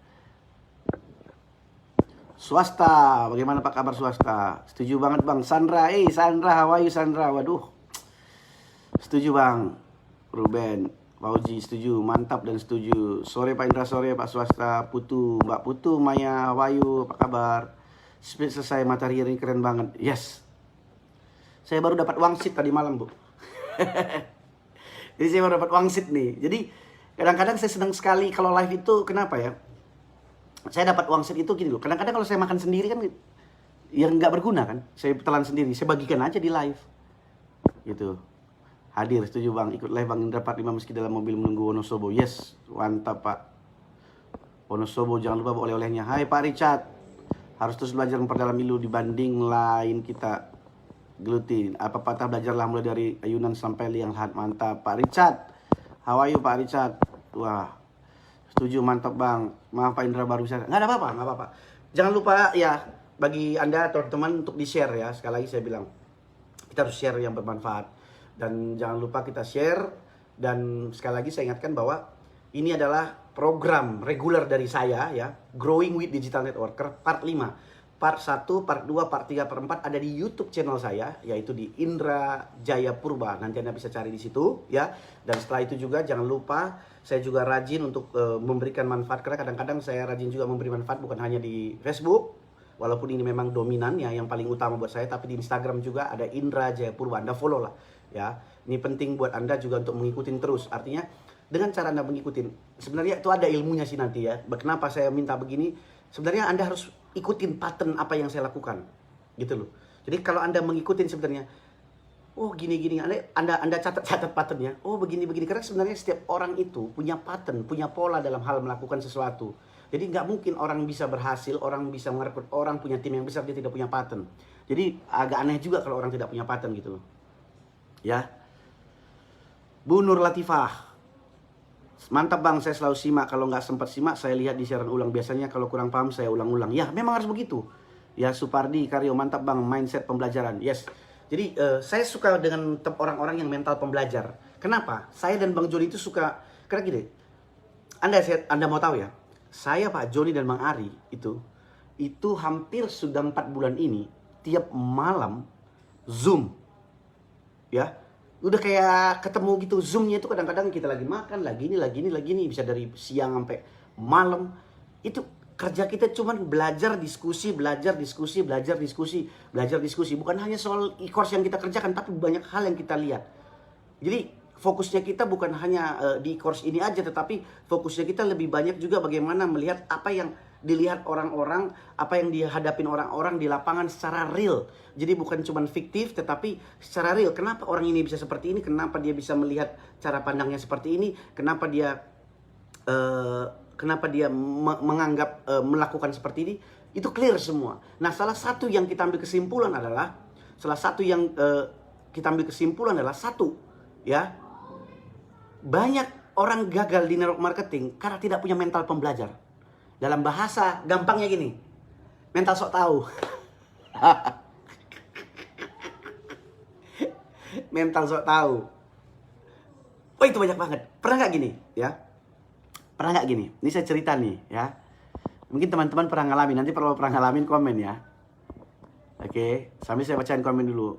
Swasta, bagaimana Pak kabar swasta? Setuju banget Bang. Sandra, Sandra, how are you Sandra? Waduh. Setuju Bang. Ruben, Fauji setuju, mantap dan setuju. Sore Pak Indra, sore Pak swasta. Putu, Mbak Putu, Maya, how are you? Apa kabar? Speed selesai, matahari ini keren banget. Yes. Saya baru dapat wangsit tadi malam, Bu. Jadi saya baru dapat wangsit nih. Jadi kadang-kadang saya senang sekali kalau live itu, kenapa ya? Saya dapat wangsit itu gini loh. Kadang-kadang kalau saya makan sendiri kan yang nggak berguna kan. Saya telan sendiri, saya bagikan aja di live. Gitu. Hadir, setuju Bang. Ikut live Bang Indra 45 meski dalam mobil menunggu Wonosobo. Yes, mantap Pak. Wonosobo jangan lupa bawa oleh-olehnya. Hai Pak Richard. Harus terus belajar memperdalam ilu dibanding lain kita gelutin. Apa patah belajarlah mulai dari ayunan sampai liang lahat. Mantap Pak Richard. How are you Pak Richard? Wah. Setuju, mantap Bang. Maaf Pak Indra baru bisa. Nggak ada apa-apa, nggak apa-apa. Jangan lupa ya, bagi Anda teman-teman untuk di-share ya. Sekali lagi saya bilang, kita harus share yang bermanfaat. Dan jangan lupa kita share. Dan sekali lagi saya ingatkan bahwa ini adalah program reguler dari saya ya. Growing with Digital Networker part 5. Part 1, part 2, part 3, part 4 ada di YouTube channel saya, yaitu di Indra Jaya Purba. Nanti Anda bisa cari di situ ya. Dan setelah itu juga jangan lupa saya juga rajin untuk memberikan manfaat, karena kadang-kadang saya rajin juga memberi manfaat bukan hanya di Facebook, walaupun ini memang dominan ya, yang paling utama buat saya, tapi di Instagram juga ada Indra Jaya Purba. Anda follow lah ya. Ini penting buat Anda juga untuk mengikuti terus. Artinya dengan cara Anda mengikuti, sebenarnya itu ada ilmunya sih nanti ya. Kenapa saya minta begini? Sebenarnya Anda harus ikutin pattern apa yang saya lakukan, gitu loh. Jadi kalau Anda mengikuti sebenarnya, oh gini-gini, Anda catat patternnya. Oh begini-begini. Karena sebenarnya setiap orang itu punya pattern, punya pola dalam hal melakukan sesuatu. Jadi nggak mungkin orang bisa berhasil, orang bisa merekrut orang punya tim yang besar, dia tidak punya pattern. Jadi agak aneh juga kalau orang tidak punya pattern gitu loh. Ya. Bu Nur Latifah. Mantap bang, saya selalu simak. Kalau nggak sempat simak, saya lihat di siaran ulang. Biasanya kalau kurang paham, saya ulang-ulang. Ya, memang harus begitu. Ya, Supardi, Karyo, mantap bang, mindset pembelajaran. Yes. Jadi, saya suka dengan orang-orang yang mental pembelajar. Kenapa? Saya dan Bang Joni itu suka, karena gini, Anda mau tahu ya, saya, Pak Joni, dan Bang Ari, itu hampir sudah 4 bulan ini, tiap malam, Zoom. Ya, udah kayak ketemu gitu. Zoomnya itu kadang-kadang kita lagi makan, lagi ini, bisa dari siang sampai malam. Itu kerja kita cuman belajar diskusi. Bukan hanya soal e-course yang kita kerjakan, tapi banyak hal yang kita lihat. Jadi fokusnya kita bukan hanya di e-course ini aja, tetapi fokusnya kita lebih banyak juga bagaimana melihat apa yang dilihat orang-orang, apa yang dihadapin orang-orang di lapangan secara real. Jadi bukan cuma fiktif, tetapi secara real. Kenapa orang ini bisa seperti ini? Kenapa dia bisa melihat cara pandangnya seperti ini? Kenapa dia menganggap melakukan seperti ini? Itu clear semua. Nah, salah satu yang kita ambil kesimpulan adalah ya, banyak orang gagal di network marketing karena tidak punya mental pembelajar. Dalam bahasa gampangnya gini, mental sok tahu. Mental sok tahu. Oh, itu banyak banget. Pernah nggak gini, ya? Pernah nggak gini? Ini saya cerita nih, ya. Mungkin teman-teman pernah ngalamin. Nanti kalau pernah ngalamin komen ya. Oke, sambil saya bacain komen dulu.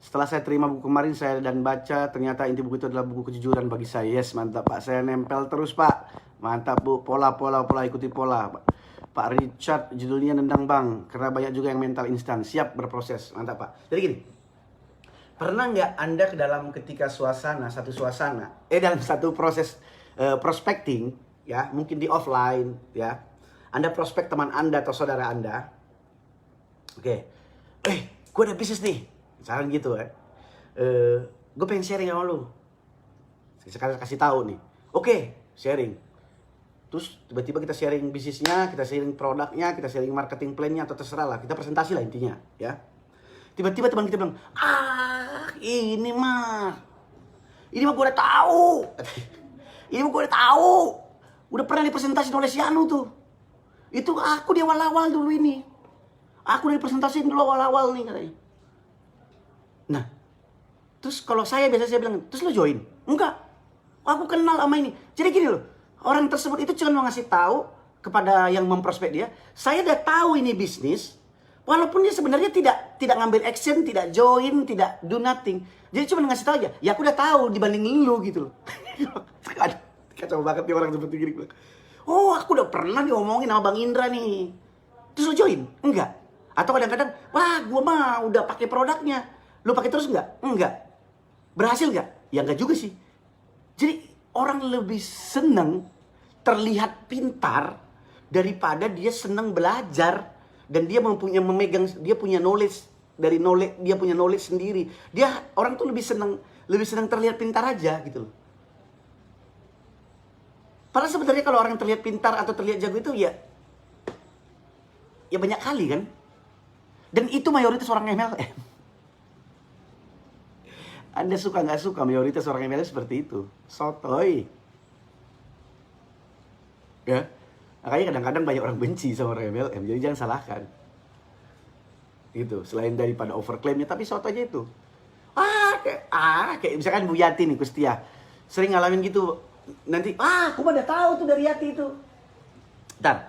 Setelah saya terima buku kemarin saya dan baca, ternyata inti buku itu adalah buku kejujuran bagi saya. Yes, mantap Pak. Saya nempel terus Pak. Mantap Bu. Pola, ikuti pola. Pak Richard, judulnya nendang bang. Karena banyak juga yang mental instan. Siap berproses. Mantap Pak. Jadi gini. Pernah nggak Anda ketika dalam satu proses prospecting, ya, mungkin di offline, ya. Anda prospek teman Anda atau saudara Anda. Oke. Gue ada bisnis nih. Misalkan gitu kan. Gue pengen sharing sama lu. Sekarang kasih tahu nih. Oke, sharing. Terus tiba-tiba kita sharing bisnisnya, kita sharing produknya, kita sharing marketing plan-nya, atau terserah lah. Kita presentasi lah intinya, ya. Tiba-tiba teman kita bilang, ini mah gue udah tahu. Udah pernah dipresentasiin oleh si Anu tuh. Itu aku di awal-awal dulu ini. Aku udah dipresentasiin dulu awal-awal nih katanya. Nah, terus kalau saya bilang, terus lo join? Enggak. Aku kenal sama ini. Jadi gini loh, orang tersebut itu cuma mau ngasih tahu kepada yang memprospek dia, saya udah tahu ini bisnis, walaupun dia sebenarnya tidak ngambil action, tidak join, tidak do nothing. Jadi cuma ngasih tahu aja, ya aku udah tahu dibanding lu gitu loh. Kacau banget nih orang seperti gini. Oh, aku udah pernah diomongin sama Bang Indra nih. Terus lu join? Enggak. Atau kadang-kadang, wah gua mah udah pakai produknya. Lu pakai terus enggak? Enggak. Berhasil enggak? Ya enggak juga sih. Jadi orang lebih senang terlihat pintar daripada dia senang belajar dan dia dia punya knowledge dia punya knowledge sendiri. Orang tuh lebih senang terlihat pintar aja gitu loh. Padahal sebenarnya kalau orang terlihat pintar atau terlihat jago itu ya banyak kali kan. Dan itu mayoritas orang MLM. Anda suka nggak suka, mayoritas orang MLM seperti itu. Sotoy. Ya. Makanya kadang-kadang banyak orang benci sama orang MLM. Jadi jangan salahkan. Gitu. Selain daripada overclaimnya, tapi soto aja itu. Kayak misalkan Bu Yati nih, Kustia. Sering ngalamin gitu. Nanti, aku udah tahu tuh dari Yati itu. Bentar.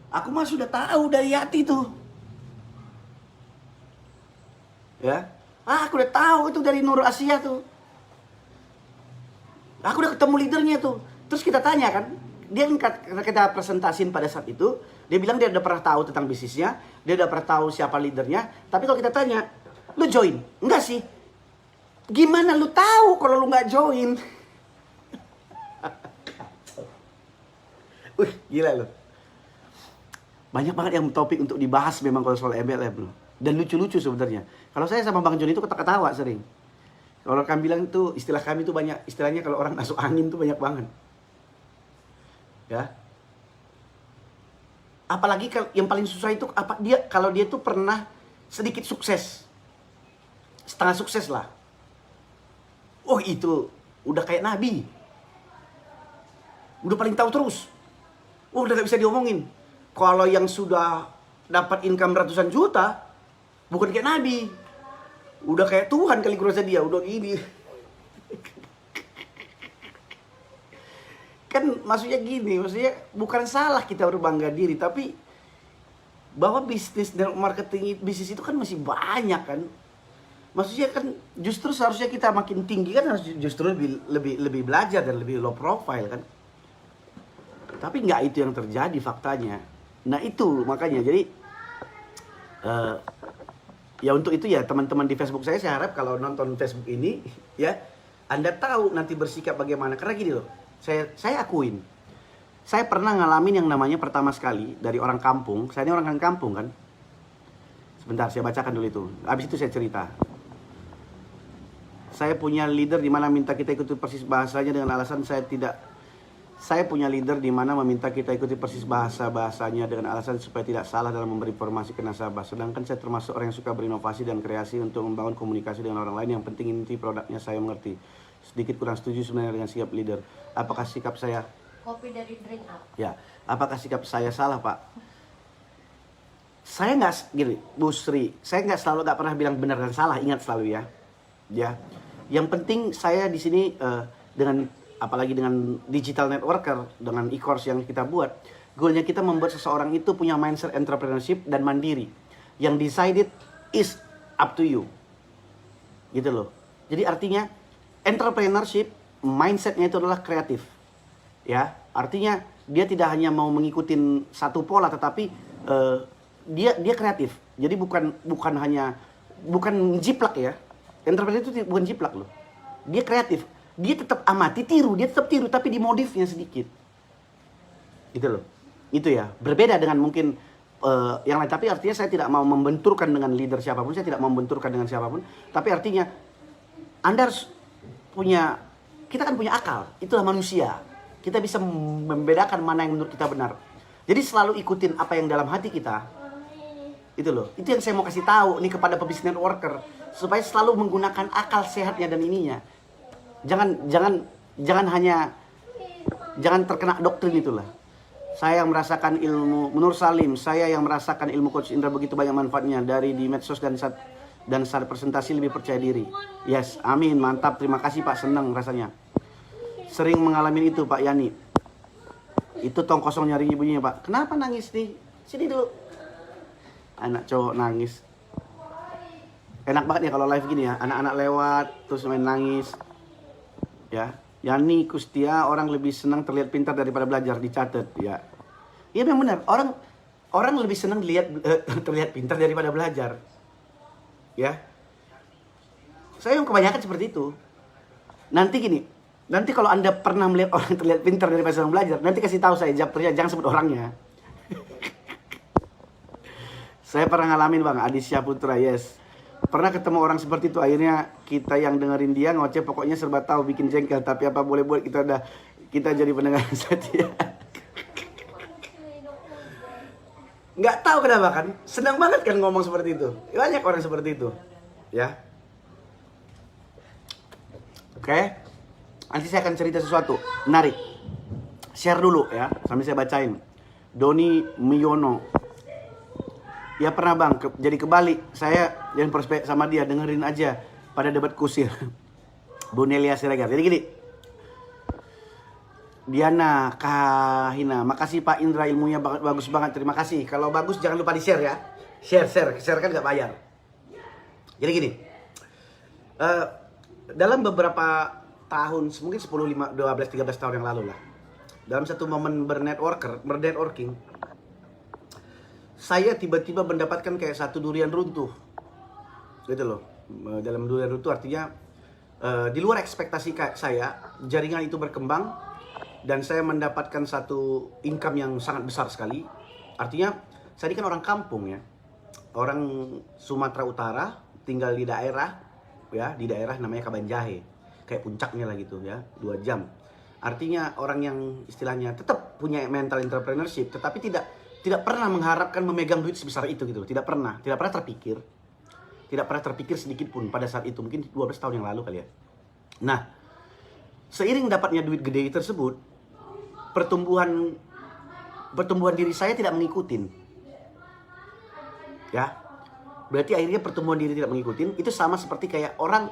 Aku mah sudah tahu dari Yati tuh. Ya. Aku udah tahu itu dari Nur Asia tuh. Aku udah ketemu leadernya tuh. Terus kita tanya kan, dia kan kita presentasiin pada saat itu, dia bilang dia udah pernah tahu tentang bisnisnya, dia udah pernah tahu siapa leadernya. Tapi kalau kita tanya, lu join. Enggak sih. Gimana lu tahu kalau lu nggak join? Wih, gila lu. Banyak banget yang topik untuk dibahas memang kalau soal MLM loh. Dan lucu-lucu sebenarnya. Kalau saya sama Bang Joni itu ketawa sering. Kalau kami bilang itu, istilah kami itu banyak, istilahnya kalau orang masuk angin itu banyak banget. Ya. Apalagi yang paling susah itu kalau dia tuh pernah sedikit sukses. Setengah sukses lah. Oh, itu udah kayak nabi. Udah paling tahu terus. Udah gak bisa diomongin. Kalau yang sudah dapat income ratusan juta, bukan kayak nabi. Udah kayak Tuhan kali kurasa dia, udah gini. Kan maksudnya gini, maksudnya bukan salah kita berbangga diri, tapi bahwa bisnis dan marketing bisnis itu kan masih banyak kan. Maksudnya kan justru seharusnya kita makin tinggi kan harus justru lebih belajar dan lebih low profile kan. Tapi nggak itu yang terjadi faktanya. Nah itu makanya jadi ya untuk itu ya teman-teman di Facebook saya harap kalau nonton Facebook ini ya Anda tahu nanti bersikap bagaimana. Karena gini loh, saya akuin, saya pernah ngalamin yang namanya pertama sekali dari orang kampung. Saya ini orang kampung kan. Sebentar saya bacakan dulu itu. Habis itu saya cerita. Saya punya leader di mana minta kita ikuti persis bahasanya dengan alasan saya punya leader di mana meminta kita ikuti persis bahasanya dengan alasan supaya tidak salah dalam memberi informasi ke nasabah. Sedangkan saya termasuk orang yang suka berinovasi dan kreasi untuk membangun komunikasi dengan orang lain. Yang penting inti produknya saya mengerti. Sedikit kurang setuju sebenarnya dengan sikap leader. Apakah sikap saya? Kopi dari Drink Up. Ya, apakah sikap saya salah, Pak? Saya nggak gini, Bu Sri. Saya nggak pernah bilang benar dan salah. Ingat selalu ya. Ya, yang penting saya di sini apalagi dengan digital networker, dengan e-course yang kita buat, goalnya kita membuat seseorang itu punya mindset entrepreneurship dan mandiri. Yang decided is up to you. Gitu loh. Jadi artinya entrepreneurship, mindsetnya itu adalah kreatif. Ya, artinya dia tidak hanya mau mengikuti satu pola, tetapi dia kreatif. Jadi bukan jiplak ya. Entrepreneur itu bukan jiplak loh. Dia kreatif. Dia tetap amati, dia tetap tiru, tapi dimodifnya sedikit. Gitu loh. Itu ya. Berbeda dengan mungkin yang lain. Tapi artinya saya tidak mau membenturkan dengan leader siapapun. Saya tidak mau membenturkan dengan siapapun. Tapi artinya, Anda harus kita kan punya akal. Itulah manusia. Kita bisa membedakan mana yang menurut kita benar. Jadi selalu ikutin apa yang dalam hati kita. Itu loh. Itu yang saya mau kasih tahu nih kepada pebisnis networker. Supaya selalu menggunakan akal sehatnya dan ininya. Jangan terkena doktrin itulah. Saya yang merasakan ilmu menurut Salim, saya yang merasakan ilmu Coach Indra begitu banyak manfaatnya dari di medsos dan saat presentasi lebih percaya diri. Yes, amin, mantap, terima kasih Pak, senang rasanya. Sering mengalami itu Pak Yani. Itu tong kosong nyari ibunya Pak. Kenapa nangis nih? Sini dulu. Anak cowok nangis. Enak banget ya kalau live gini ya, anak-anak lewat terus main nangis. Ya, Yani Kustia, orang lebih senang terlihat pintar daripada belajar, dicatat ya. Iya memang benar, orang lebih senang terlihat pintar daripada belajar. Ya. Saya yang kebanyakan seperti itu. Nanti kalau Anda pernah melihat orang terlihat pintar daripada senang belajar, nanti kasih tahu saya, jangan sebut orangnya. Saya pernah ngalamin Bang, Adisya Putra, yes. Pernah ketemu orang seperti itu, akhirnya kita yang dengerin dia ngoceh, pokoknya serba tahu, bikin jengkel, tapi apa boleh buat kita jadi pendengar setia. Nggak tahu kenapa kan, senang banget kan ngomong seperti itu. Banyak orang seperti itu, ya. Oke, nanti saya akan cerita sesuatu menarik. Share dulu ya, sambil saya bacain. Doni Miyono. Ya pernah Bang, jadi kebalik. Saya yang prospek sama dia, dengerin aja pada debat kusir. Bu Nelia Siregar. Jadi gini. Diana Kahina, makasih Pak Indra, ilmunya bagus banget. Terima kasih. Kalau bagus jangan lupa di-share ya. Share kan gak bayar. Jadi gini. Dalam beberapa tahun, mungkin 10, 12, 13 tahun yang lalu lah. Dalam satu momen bernetworking, saya tiba-tiba mendapatkan kayak satu durian runtuh. gitu loh. Dalam 2 tahun itu artinya di luar ekspektasi saya, jaringan itu berkembang dan saya mendapatkan satu income yang sangat besar sekali. Artinya saya ini kan orang kampung ya, orang Sumatera Utara, tinggal di daerah ya, di daerah namanya Kabanjahe, kayak puncaknya lah gitu ya, 2 jam. Artinya orang yang istilahnya tetap punya mental entrepreneurship, tetapi tidak pernah mengharapkan memegang duit sebesar itu gitu, tidak pernah terpikir sedikit pun pada saat itu, mungkin 12 tahun yang lalu kali ya. Nah, seiring dapatnya duit gede tersebut, pertumbuhan diri saya tidak mengikutin. Ya. Berarti akhirnya pertumbuhan diri tidak mengikutin, itu sama seperti kayak orang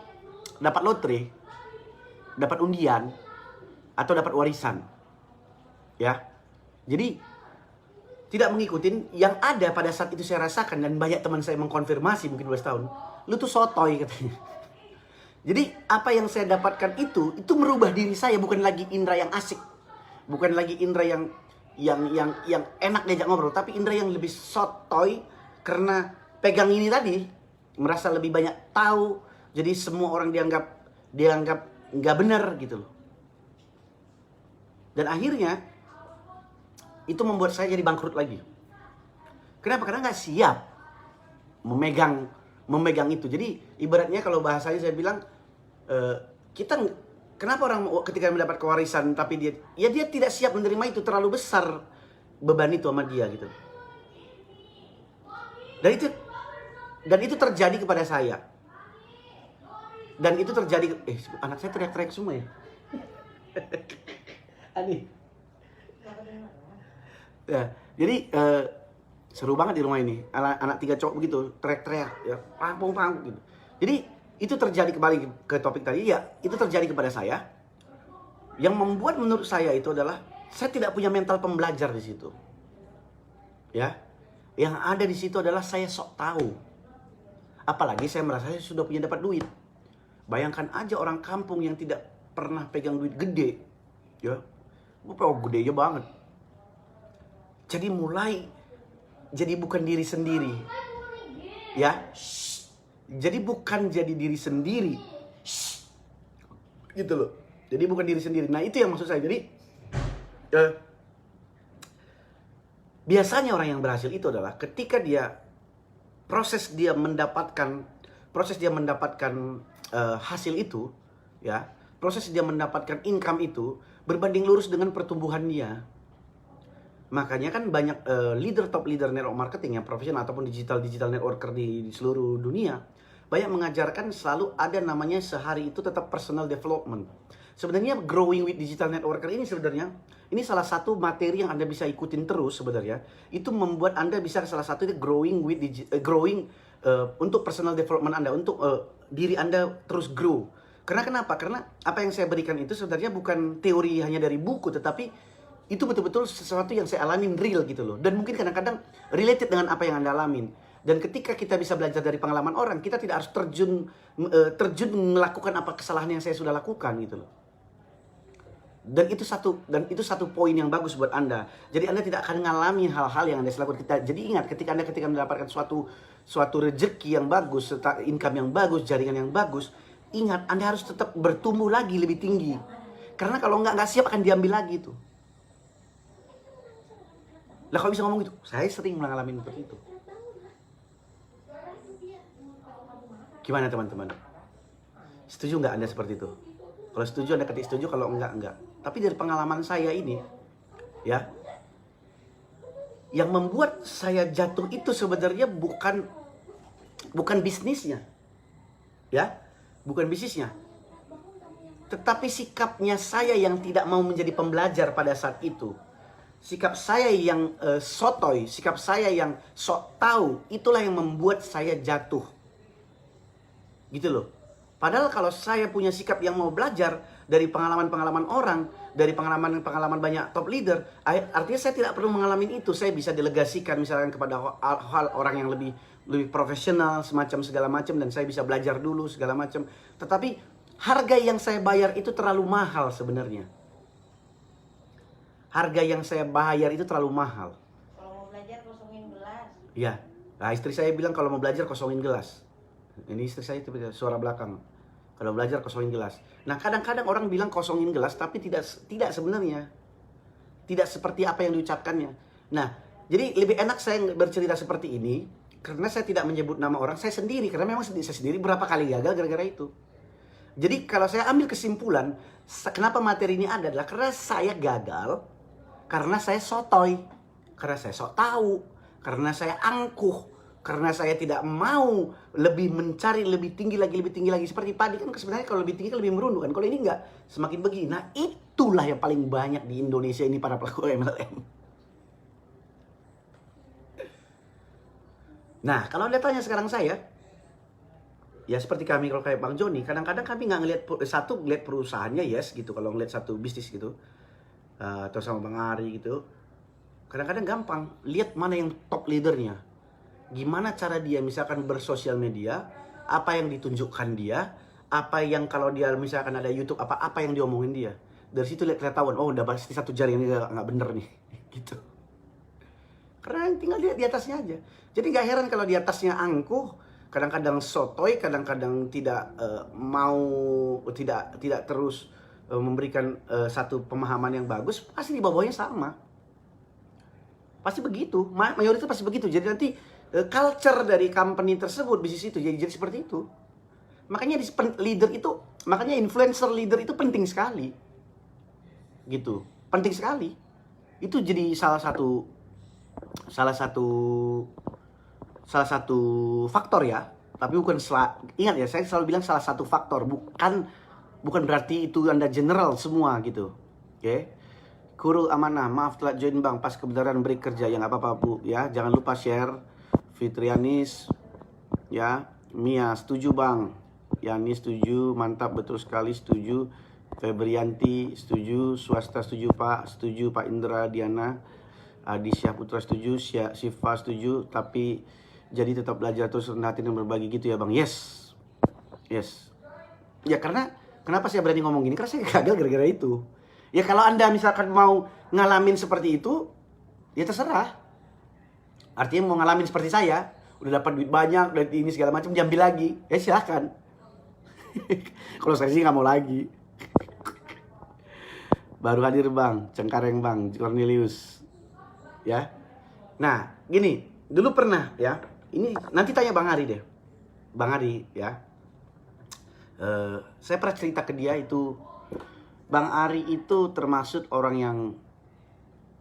dapat lotre, dapat undian, atau dapat warisan. Ya. Jadi tidak mengikutin yang ada pada saat itu saya rasakan, dan banyak teman saya mengkonfirmasi mungkin 12 tahun. Lu tuh sotoy katanya. Jadi apa yang saya dapatkan itu merubah diri saya, bukan lagi indra yang asik. Bukan lagi indra yang enak diajak ngobrol, tapi indra yang lebih sotoy karena pegang ini tadi, merasa lebih banyak tahu. Jadi semua orang dianggap nggak benar gitu loh. Dan akhirnya itu membuat saya jadi bangkrut lagi. Kenapa? Karena nggak siap memegang itu. Jadi ibaratnya kalau bahasanya saya bilang, kenapa orang ketika mendapat kewarisan tapi dia tidak siap menerima itu, terlalu besar beban itu sama dia gitu. Dan itu terjadi kepada saya. Dan itu terjadi, anak saya teriak-teriak semua ya. Aneh. Ya, jadi seru banget di rumah ini. Anak 3 cowok begitu, teriak-teriak, ya, pang gitu. Jadi itu terjadi, kembali ke topik tadi ya, itu terjadi kepada saya. Yang membuat menurut saya itu adalah saya tidak punya mental pembelajar di situ. Ya. Yang ada di situ adalah saya sok tahu. Apalagi saya merasa saya sudah punya dapat duit. Bayangkan aja orang kampung yang tidak pernah pegang duit gede. Ya. Gedenya banget. Jadi bukan diri sendiri. Ya. Jadi bukan jadi diri sendiri. Gitu loh. Jadi bukan diri sendiri. Nah, itu yang maksud saya. Jadi biasanya orang yang berhasil itu adalah ketika proses dia mendapatkan hasil itu, ya, proses dia mendapatkan income itu berbanding lurus dengan pertumbuhan dia. Makanya kan banyak top leader network marketing yang profesional ataupun digital networker di seluruh dunia banyak mengajarkan selalu ada namanya sehari itu tetap personal development. Sebenarnya growing with digital networker ini sebenarnya ini salah satu materi yang Anda bisa ikutin terus sebenarnya. Itu membuat Anda bisa salah satu itu growing untuk personal development Anda, untuk diri Anda terus grow. Karena kenapa? Karena apa yang saya berikan itu sebenarnya bukan teori hanya dari buku, tetapi itu betul-betul sesuatu yang saya alamin real gitu loh. Dan mungkin kadang-kadang related dengan apa yang Anda alamin. Dan ketika kita bisa belajar dari pengalaman orang, kita tidak harus terjun melakukan apa kesalahan yang saya sudah lakukan gitu loh. Dan itu satu poin yang bagus buat Anda. Jadi Anda tidak akan mengalami hal-hal yang Anda lakukan. Jadi ingat, ketika Anda mendapatkan suatu rezeki yang bagus, income yang bagus, jaringan yang bagus, ingat Anda harus tetap bertumbuh lagi lebih tinggi. Karena kalau nggak siap akan diambil lagi tuh. Lah kalau bisa ngomong gitu, saya sering mengalami seperti itu. Gimana teman-teman? Setuju nggak Anda seperti itu? Kalau setuju Anda ketik setuju, kalau enggak. Tapi dari pengalaman saya ini, ya, yang membuat saya jatuh itu sebenarnya bukan bisnisnya, ya, bukan bisnisnya, tetapi sikapnya saya yang tidak mau menjadi pembelajar pada saat itu. Sikap saya yang sotoy, sikap saya yang sok tahu, itulah yang membuat saya jatuh. Gitu loh. Padahal kalau saya punya sikap yang mau belajar dari pengalaman-pengalaman orang, dari pengalaman banyak top leader, artinya saya tidak perlu mengalami itu. Saya bisa delegasikan misalkan kepada hal orang yang lebih profesional, semacam segala macam, dan saya bisa belajar dulu segala macam. Tetapi harga yang saya bayar itu terlalu mahal sebenarnya. Harga yang saya bayar itu terlalu mahal. Kalau mau belajar kosongin gelas. Iya. Nah, istri saya bilang kalau mau belajar kosongin gelas. Ini istri saya itu suara belakang. Kalau belajar kosongin gelas. Nah, kadang-kadang orang bilang kosongin gelas, tapi tidak sebenarnya. Tidak seperti apa yang diucapkannya. Nah, jadi lebih enak saya bercerita seperti ini, karena saya tidak menyebut nama orang, saya sendiri. Karena memang saya sendiri berapa kali gagal gara-gara itu. Jadi kalau saya ambil kesimpulan, kenapa materi ini ada adalah karena saya gagal, karena saya sotoy, karena saya sok tahu, karena saya angkuh, karena saya tidak mau lebih mencari lebih tinggi lagi. Seperti padi kan sebenarnya kalau lebih tinggi kan lebih merunduk kan. Kalau ini enggak, semakin begini. Nah itulah yang paling banyak di Indonesia ini para pelaku MLM. Nah kalau Anda tanya sekarang saya, ya seperti kami kalau kayak Bang Joni, kadang-kadang kami nggak ngelihat ngelihat perusahaannya yes gitu. Kalau ngelihat satu bisnis gitu, atau sama Bang Ari gitu, kadang-kadang gampang lihat mana yang top leadernya. Gimana cara dia misalkan bersosial media, apa yang ditunjukkan dia, apa yang kalau dia misalkan ada YouTube, apa yang diomongin dia. Dari situ lihat ketahuan, oh udah pasti satu jari ini nggak bener nih, gitu. Karena tinggal lihat di atasnya aja. Jadi nggak heran kalau di atasnya angkuh, kadang-kadang sotoy, kadang-kadang tidak tidak terus memberikan satu pemahaman yang bagus, pasti di bawahnya sama. Pasti begitu, mayoritas pasti begitu. Jadi nanti culture dari company tersebut, bisnis itu jadi seperti itu. Makanya leader itu, makanya influencer leader itu penting sekali. Gitu. Penting sekali. Itu jadi salah satu faktor ya. Tapi bukan ingat ya, saya selalu bilang salah satu faktor, bukan berarti itu Anda general semua gitu. Oke. Kurul Amanah, maaf telat join Bang, pas kebenaran break kerja, ya nggak apa-apa Bu ya. Jangan lupa share. Fitrianis ya, Mia setuju Bang, Yani setuju, mantap betul sekali setuju, Febrianti setuju, Swasta setuju Pak Indra, Diana, Adi Syahputra setuju, Siva setuju, tapi jadi tetap belajar terus, rendah hati dan berbagi gitu ya Bang. Yes ya, karena kenapa saya berani ngomong gini, karena saya gagal gara-gara itu. Ya kalau Anda misalkan mau ngalamin seperti itu, ya terserah. Artinya mau ngalamin seperti saya, udah dapat duit banyak, udah ini segala macam, diambil lagi, ya silahkan. Kalau saya sih nggak mau lagi. Baru hadir Bang, Cengkareng Bang, Cornelius, ya. Nah, gini, dulu pernah ya. Ini nanti tanya Bang Ari deh, Bang Ari ya. Saya pernah cerita ke dia itu, Bang Ari itu termasuk orang yang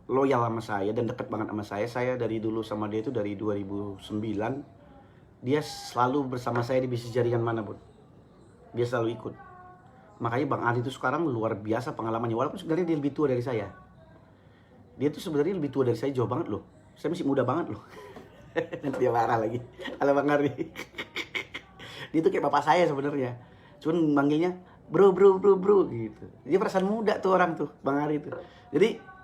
loyal sama saya dan dekat banget sama saya. Saya dari dulu sama dia itu dari 2009. Dia selalu bersama saya di bisnis jaringan mana pun. Dia selalu ikut. Makanya Bang Ari itu sekarang luar biasa pengalamannya. Walaupun sebenarnya dia lebih tua dari saya. Dia tuh sebenarnya lebih tua dari saya jauh banget loh. Saya masih muda banget loh. Nanti dia marah lagi. Halo Bang Ari. Dia tuh kayak bapak saya sebenarnya. Cuman manggilnya bro gitu. Dia perasaan muda tuh orang tuh, Bang Ari tuh. Jadi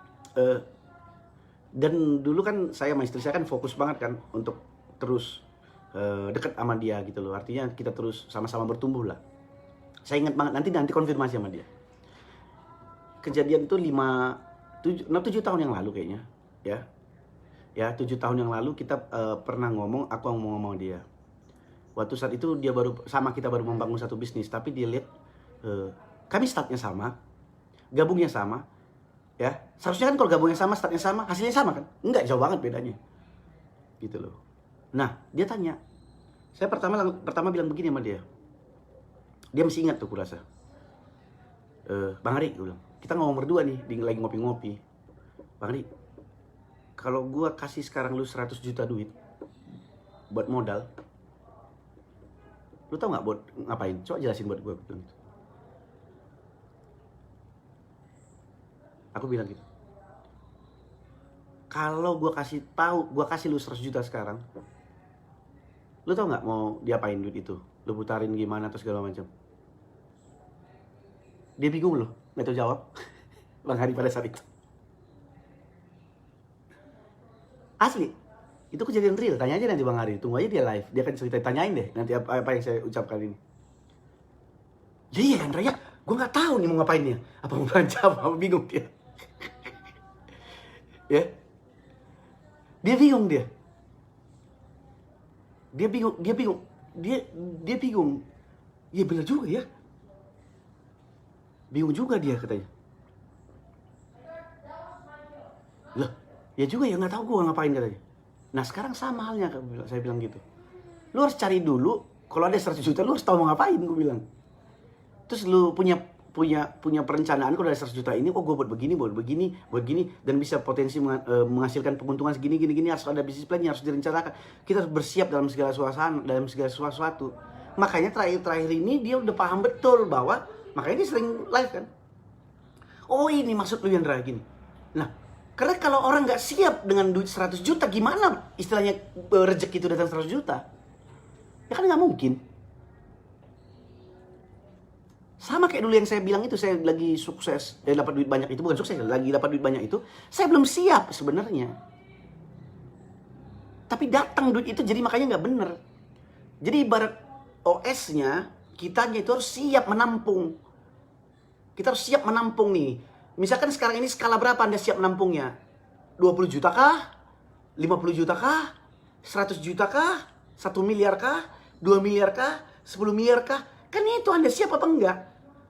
dan dulu kan saya sama istri saya kan fokus banget kan untuk terus dekat sama dia gitu loh. Artinya kita terus sama-sama bertumbuh lah. Saya ingat banget, nanti konfirmasi sama dia. Kejadian itu 7 tahun yang lalu kayaknya, ya 7 tahun yang lalu kita pernah aku ngomong sama dia. Waktu saat itu dia kita baru membangun satu bisnis, tapi dia lihat kami startnya sama, gabungnya sama. Ya, seharusnya kan kalau gabungnya sama, startnya sama, hasilnya sama kan? Enggak, jauh banget bedanya. Gitu loh. Nah, dia tanya. Saya pertama bilang begini sama dia. Dia masih ingat tuh kurasa. Bang Ari, gue bilang, kita ngomong berdua nih, lagi ngopi-ngopi. Bang Ari, kalau gue kasih sekarang lu 100 juta duit buat modal, lu tau gak buat ngapain? Coba jelasin buat gue gitu. Aku bilang gitu. Kalau gue kasih lu 100 juta sekarang, lu tau gak mau diapain duit itu? Lu putarin gimana atau segala macam. Dia bingung loh, gak tau jawab. Bang Hari pada saat itu. Asli, itu kejadian real. Tanya aja nanti Bang Hari, tunggu aja dia live. Dia akan cerita, tanyain deh nanti apa yang saya ucapkan ini. Iya Andrea, gue gak tahu nih mau ngapain dia. Apa mau belanja, apa bingung dia. Ya, dia bingung. dia bingung. Ya benar juga ya. Bingung juga dia katanya. Lah, ya juga ya, nggak tahu gue ngapain katanya. Nah sekarang sama halnya, saya bilang gitu. Lu harus cari dulu, kalau ada 100 juta lu harus tahu mau ngapain, gue bilang. Terus lu punya perencanaan, kalau ada 100 juta ini, oh gue buat begini, dan bisa potensi menghasilkan keuntungan segini, harus ada bisnis plan-nya, harus direncanakan. Kita harus bersiap dalam segala suasana, dalam segala sesuatu. Makanya terakhir ini dia udah paham betul bahwa, makanya dia sering live kan. Oh ini maksud lu Yandra gini. Nah, karena kalau orang nggak siap dengan duit 100 juta, gimana istilahnya rezeki itu datang 100 juta? Ya kan nggak mungkin. Sama kayak dulu yang saya bilang itu, saya lagi sukses, dapat duit banyak itu, bukan sukses, lagi dapat duit banyak itu, saya belum siap sebenarnya. Tapi datang duit itu, jadi makanya nggak bener. Jadi ibarat OS-nya, kitanya itu harus siap menampung. Kita harus siap menampung nih. Misalkan sekarang ini skala berapa Anda siap menampungnya? 20 juta kah? 50 juta kah? 100 juta kah? 1 miliar kah? 2 miliar kah? 10 miliar kah? Kan itu Anda siap apa enggak?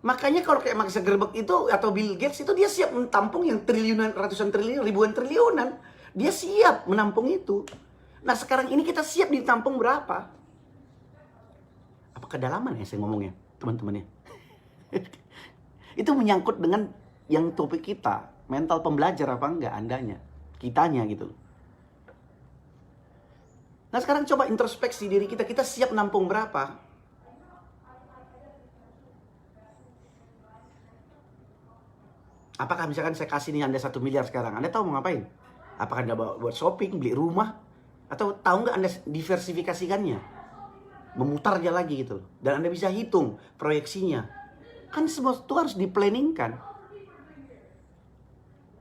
Makanya kalau kayak Mark Zuckerberg itu atau Bill Gates itu, dia siap menampung yang triliunan, ratusan triliun, ribuan triliunan. Dia siap menampung itu. Nah sekarang ini kita siap ditampung berapa? Apa kedalaman ya saya ngomongnya, teman-teman ya? Itu menyangkut dengan yang topik kita, mental pembelajar apa enggak Andanya, kitanya gitu. Nah sekarang coba introspeksi diri kita siap nampung berapa? Apakah misalkan saya kasih nih Anda 1 miliar sekarang, Anda tahu mau ngapain? Apakah Anda buat shopping, beli rumah? Atau tahu nggak Anda diversifikasikannya? Memutarnya lagi gitu. Dan Anda bisa hitung proyeksinya. Kan semua itu harus diplanningkan.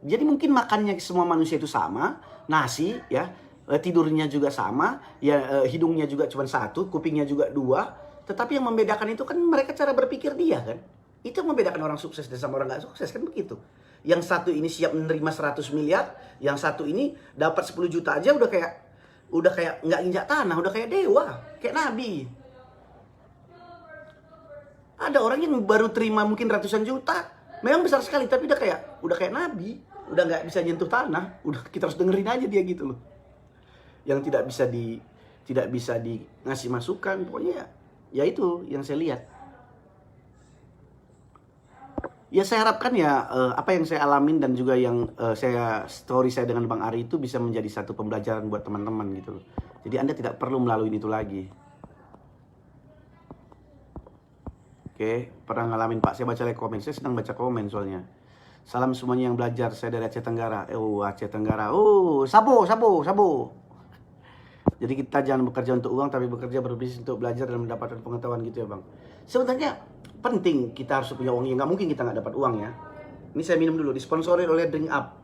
Jadi mungkin makannya semua manusia itu sama, nasi ya, tidurnya juga sama, ya hidungnya juga cuma 1, kupingnya juga 2. Tetapi yang membedakan itu kan mereka cara berpikir dia kan. Itu yang membedakan orang sukses dan sama orang nggak sukses kan begitu. Yang satu ini siap menerima 100 miliar, yang satu ini dapat 10 juta aja udah kayak nggak injak tanah, udah kayak dewa, kayak nabi. Ada orang yang baru terima mungkin ratusan juta, memang besar sekali, tapi udah kayak nabi, udah nggak bisa nyentuh tanah, udah kita harus dengerin aja dia gitu loh. Yang tidak bisa di ngasih masukan, pokoknya ya itu yang saya lihat. Ya saya harapkan ya apa yang saya alamin dan juga yang story saya dengan Bang Ari itu bisa menjadi satu pembelajaran buat teman-teman gitu loh. Jadi Anda tidak perlu melalui itu lagi. Oke, pernah ngalamin Pak, saya baca komen, saya sedang baca komen soalnya. Salam semuanya yang belajar, saya dari Aceh Tenggara. Aceh Tenggara. Sabo. Jadi kita jangan bekerja untuk uang, tapi bekerja berbisnis untuk belajar dan mendapatkan pengetahuan gitu ya Bang. Sebenarnya penting kita harus punya uang, ya nggak mungkin kita nggak dapat uang ya. Ini saya minum dulu, disponsori oleh Drink Up.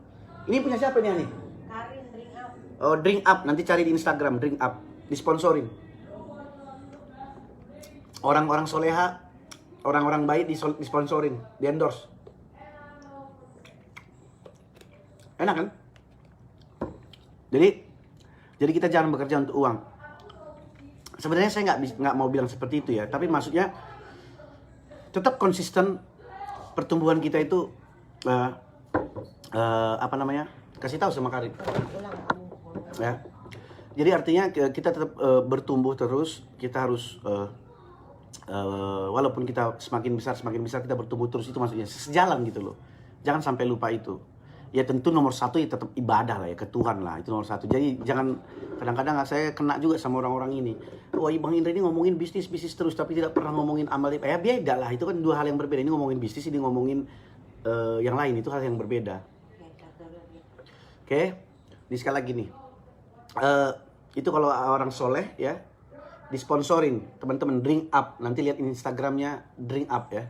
Ini punya siapa nih? Karin, Drink Up. Oh, Drink Up, nanti cari di Instagram, Drink Up. Disponsorin. Orang-orang soleha, orang-orang baik disponsorin, di endorse. Enak kan? Jadi kita jangan bekerja untuk uang. Sebenarnya saya nggak mau bilang seperti itu ya, tapi maksudnya tetap konsisten pertumbuhan kita itu kasih tahu sama Karin. Ya. Jadi artinya kita tetap bertumbuh terus, kita harus walaupun kita semakin besar kita bertumbuh terus, itu maksudnya sejalan gitu loh. Jangan sampai lupa itu. Ya tentu nomor 1 ya tetap ibadah lah ya, ke Tuhan lah, itu nomor 1. Jadi jangan, kadang-kadang saya kena juga sama orang-orang ini. Wah Bang Indra ini ngomongin bisnis terus tapi tidak pernah ngomongin amal ibadah. Ya beda lah, itu kan 2 hal yang berbeda. Ini ngomongin bisnis, ini ngomongin yang lain, itu hal yang berbeda. Oke, ini sekali lagi nih. Itu kalau orang soleh ya, disponsorin teman-teman Drink Up. Nanti lihat Instagramnya Drink Up ya.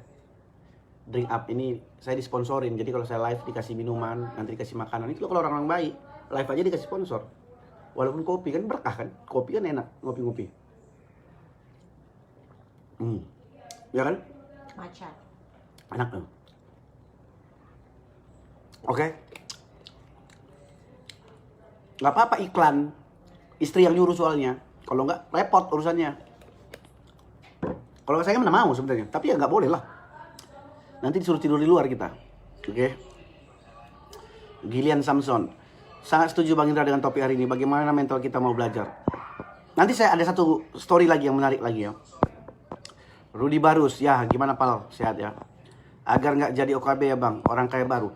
Drink Up ini saya disponsorin. Jadi kalau saya live dikasih minuman, nanti dikasih makanan. Itu kalau orang-orang baik, live aja dikasih sponsor. Walaupun kopi kan berkah kan, kopi kan enak, ngopi-ngopi. Ya kan? Matcha. Enak tuh. Oke. Nggak apa-apa iklan. Istri yang nyuruh soalnya. Kalau nggak repot urusannya. Kalau saya mana mau sebenarnya, tapi ya nggak boleh lah. Nanti disuruh tidur di luar kita. Oke. Gillian Samson, sangat setuju Bang Indra dengan topik hari ini. Bagaimana mental kita mau belajar? Nanti saya ada satu story lagi yang menarik lagi ya. Rudy Barus, ya gimana Pal? Sehat ya? Agar nggak jadi OKB ya Bang, orang kaya baru.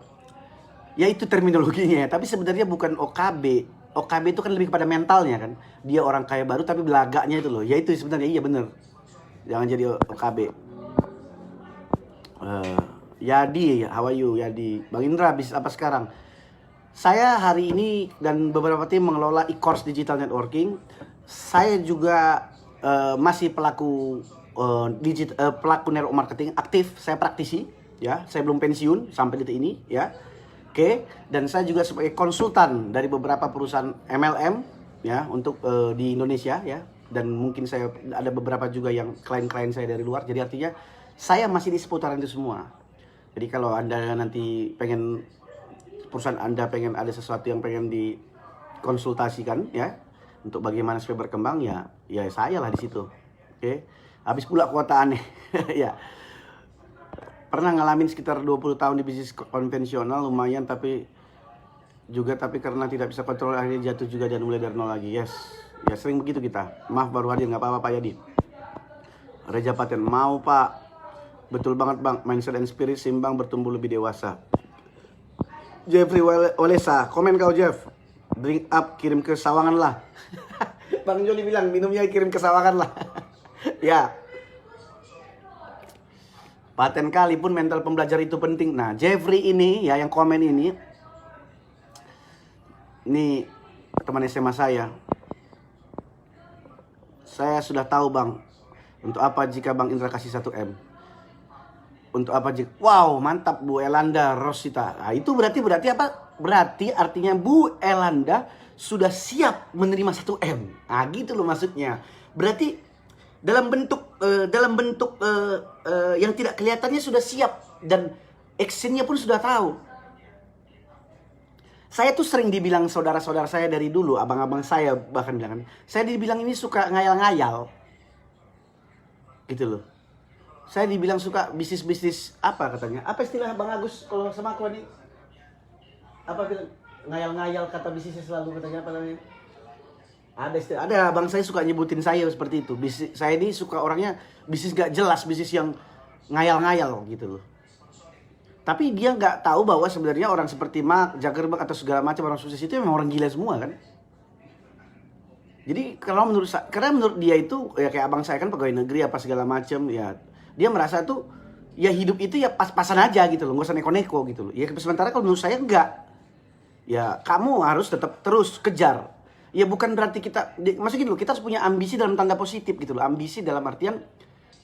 Ya itu terminologinya ya, tapi sebenarnya bukan OKB. OKB itu kan lebih kepada mentalnya kan. Dia orang kaya baru tapi belagaknya itu loh. Ya itu sebenarnya, iya bener. Jangan jadi OKB. Yadi, how are you Yadi? Bang Indra, bisnis apa sekarang? Saya hari ini dan beberapa tim mengelola e-course digital networking. Saya juga masih pelaku pelaku network marketing aktif. Saya praktisi, ya. Saya belum pensiun sampai detik ini, ya. Oke. Dan saya juga sebagai konsultan dari beberapa perusahaan MLM, ya, untuk di Indonesia, ya. Dan mungkin saya ada beberapa juga yang klien-klien saya dari luar. Jadi artinya saya masih di seputaran itu semua. Jadi kalau Anda nanti pengen, perusahaan Anda pengen ada sesuatu yang pengen dikonsultasikan, ya, untuk bagaimana supaya berkembang, ya saya lah di situ. Oke. Habis pula kuota aneh. Ya. Pernah ngalamin sekitar 20 tahun di bisnis konvensional, lumayan tapi karena tidak bisa kontrol akhirnya jatuh juga dan mulai dari nol lagi. Yes. Ya sering begitu kita. Maaf baru hadir, nggak apa-apa Pak Yadi. Reja Paten, mau Pak. Betul banget Bang, mindset and spirit seimbang bertumbuh lebih dewasa. Jeffrey Olesa, komen kau Jeff. Drink up, kirim ke Sawangan lah. Bang Joli bilang minumnya kirim ke Sawangan lah. Ya. Paten kali pun mental pembelajar itu penting. Nah, Jeffrey ini ya yang komen ini teman SMA saya. Saya sudah tahu Bang, untuk apa jika Bang Indra kasih 1M? Untuk apa jika? Wow, mantap Bu Elanda Rosita. Nah, itu berarti apa? Berarti artinya Bu Elanda sudah siap menerima 1M. Nah, gitu loh maksudnya. Berarti dalam bentuk yang tidak kelihatannya sudah siap dan actionnya pun sudah tahu. Saya tuh sering dibilang saudara-saudara saya dari dulu, abang-abang saya bahkan bilang, saya dibilang ini suka ngayal-ngayal. Gitu loh. Saya dibilang suka bisnis-bisnis apa katanya? Apa istilah Bang Agus kalau sama aku nih? Apa bilang ngayal-ngayal kata bisnisnya selalu katanya apa namanya? Ada istilah, ada abang saya suka nyebutin saya seperti itu. Bisnis saya ini suka orangnya bisnis gak jelas, bisnis yang ngayal-ngayal gitu loh. Tapi dia nggak tahu bahwa sebenarnya orang seperti Mark Zuckerberg atau segala macam orang sukses itu memang orang gila semua kan. Jadi karena menurut dia itu ya kayak abang saya kan pegawai negeri apa segala macam ya, dia merasa tuh ya hidup itu ya pas-pasan aja gitu loh, nggak usah neko-neko gitu loh. Ya sementara kalau menurut saya enggak. Ya kamu harus tetap terus kejar. Ya bukan berarti kita, maksudnya gitu loh, kita harus punya ambisi dalam tanda positif gitu loh. Ambisi dalam artian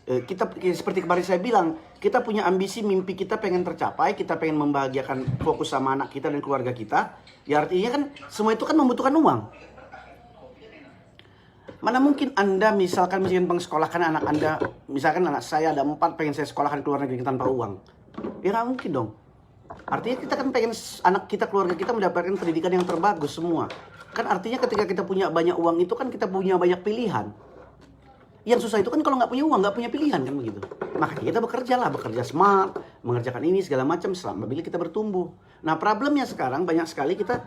kita seperti kemarin saya bilang, kita punya ambisi, mimpi kita pengen tercapai, kita pengen membahagiakan fokus sama anak kita dan keluarga kita. Ya artinya kan semua itu kan membutuhkan uang. Mana mungkin Anda misalkan pengsekolahkan anak Anda, misalkan anak saya ada 4 pengen saya sekolahkan ke luar negeri tanpa uang. Ya nggak mungkin dong. Artinya kita kan pengen anak kita, keluarga kita mendapatkan pendidikan yang terbagus semua. Kan artinya ketika kita punya banyak uang itu kan kita punya banyak pilihan. Yang susah itu kan kalau nggak punya uang, nggak punya pilihan kan begitu. Makanya kita bekerja smart, mengerjakan ini segala macam selama bila kita bertumbuh. Nah problemnya sekarang banyak sekali kita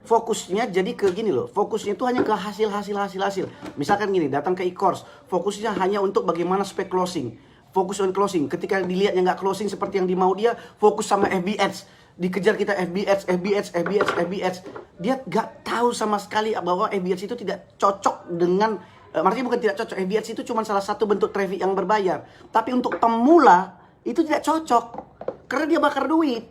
fokusnya jadi ke gini loh, fokusnya itu hanya ke hasil. Misalkan gini, datang ke e-course, fokusnya hanya untuk bagaimana supaya closing. Fokus on closing. Ketika dilihatnya nggak closing seperti yang dimau dia, fokus sama FB Ads. Dikejar kita FB Ads. Dia nggak tahu sama sekali bahwa FB Ads itu tidak cocok dengan, maksudnya bukan tidak cocok. FB Ads itu cuma salah satu bentuk traffic yang berbayar. Tapi untuk pemula itu tidak cocok. Karena dia bakar duit.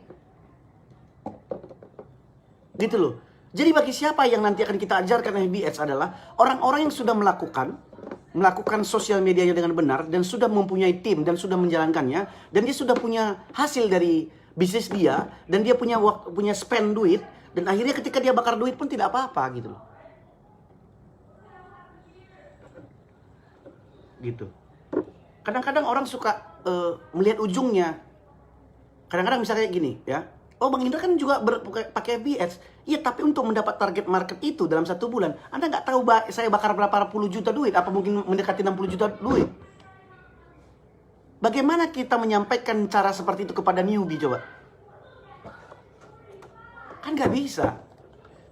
Gitu loh. Jadi bagi siapa yang nanti akan kita ajarkan FB Ads adalah orang-orang yang sudah melakukan sosial medianya dengan benar dan sudah mempunyai tim dan sudah menjalankannya dan dia sudah punya hasil dari bisnis dia dan dia punya spend duit dan akhirnya ketika dia bakar duit pun tidak apa-apa gitu loh. Gitu. Kadang-kadang orang suka melihat ujungnya. Kadang-kadang misalnya gini ya. Oh Bang Indra kan juga pakai FB Ads. Iya tapi untuk mendapat target market itu dalam 1 bulan, Anda nggak tahu saya bakar berapa puluh juta duit, apa mungkin mendekati 60 juta duit. Bagaimana kita menyampaikan cara seperti itu kepada newbie coba? Kan nggak bisa.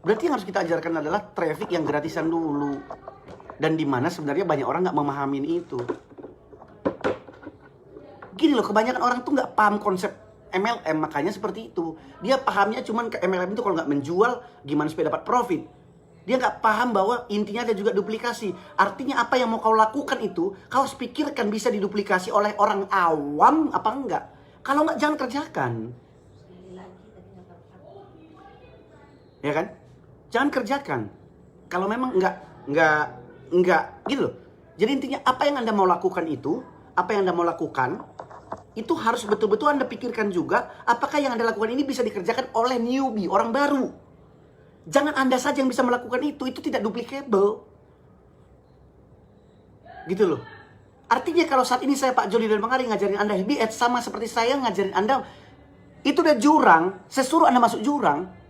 Berarti yang harus kita ajarkan adalah traffic yang gratisan dulu. Dan di mana sebenarnya banyak orang nggak memahami itu. Gini loh, kebanyakan orang tuh nggak paham konsep MLM, makanya seperti itu. Dia pahamnya cuman ke MLM itu kalau nggak menjual, gimana supaya dapat profit. Dia nggak paham bahwa intinya ada juga duplikasi. Artinya apa yang mau kau lakukan itu, kau harus pikirkan bisa diduplikasi oleh orang awam apa enggak. Kalau nggak, jangan kerjakan. Ya kan? Jangan kerjakan. Kalau memang nggak gitu loh. Jadi intinya apa yang Anda mau lakukan itu, apa yang Anda mau lakukan, itu harus betul-betul Anda pikirkan juga, apakah yang Anda lakukan ini bisa dikerjakan oleh newbie, orang baru. Jangan Anda saja yang bisa melakukan itu tidak duplicable. Gitu loh. Artinya kalau saat ini saya Pak Joni dan Bang Ari ngajarin Anda FB Ads, sama seperti saya ngajarin Anda, itu udah jurang, saya suruh Anda masuk jurang.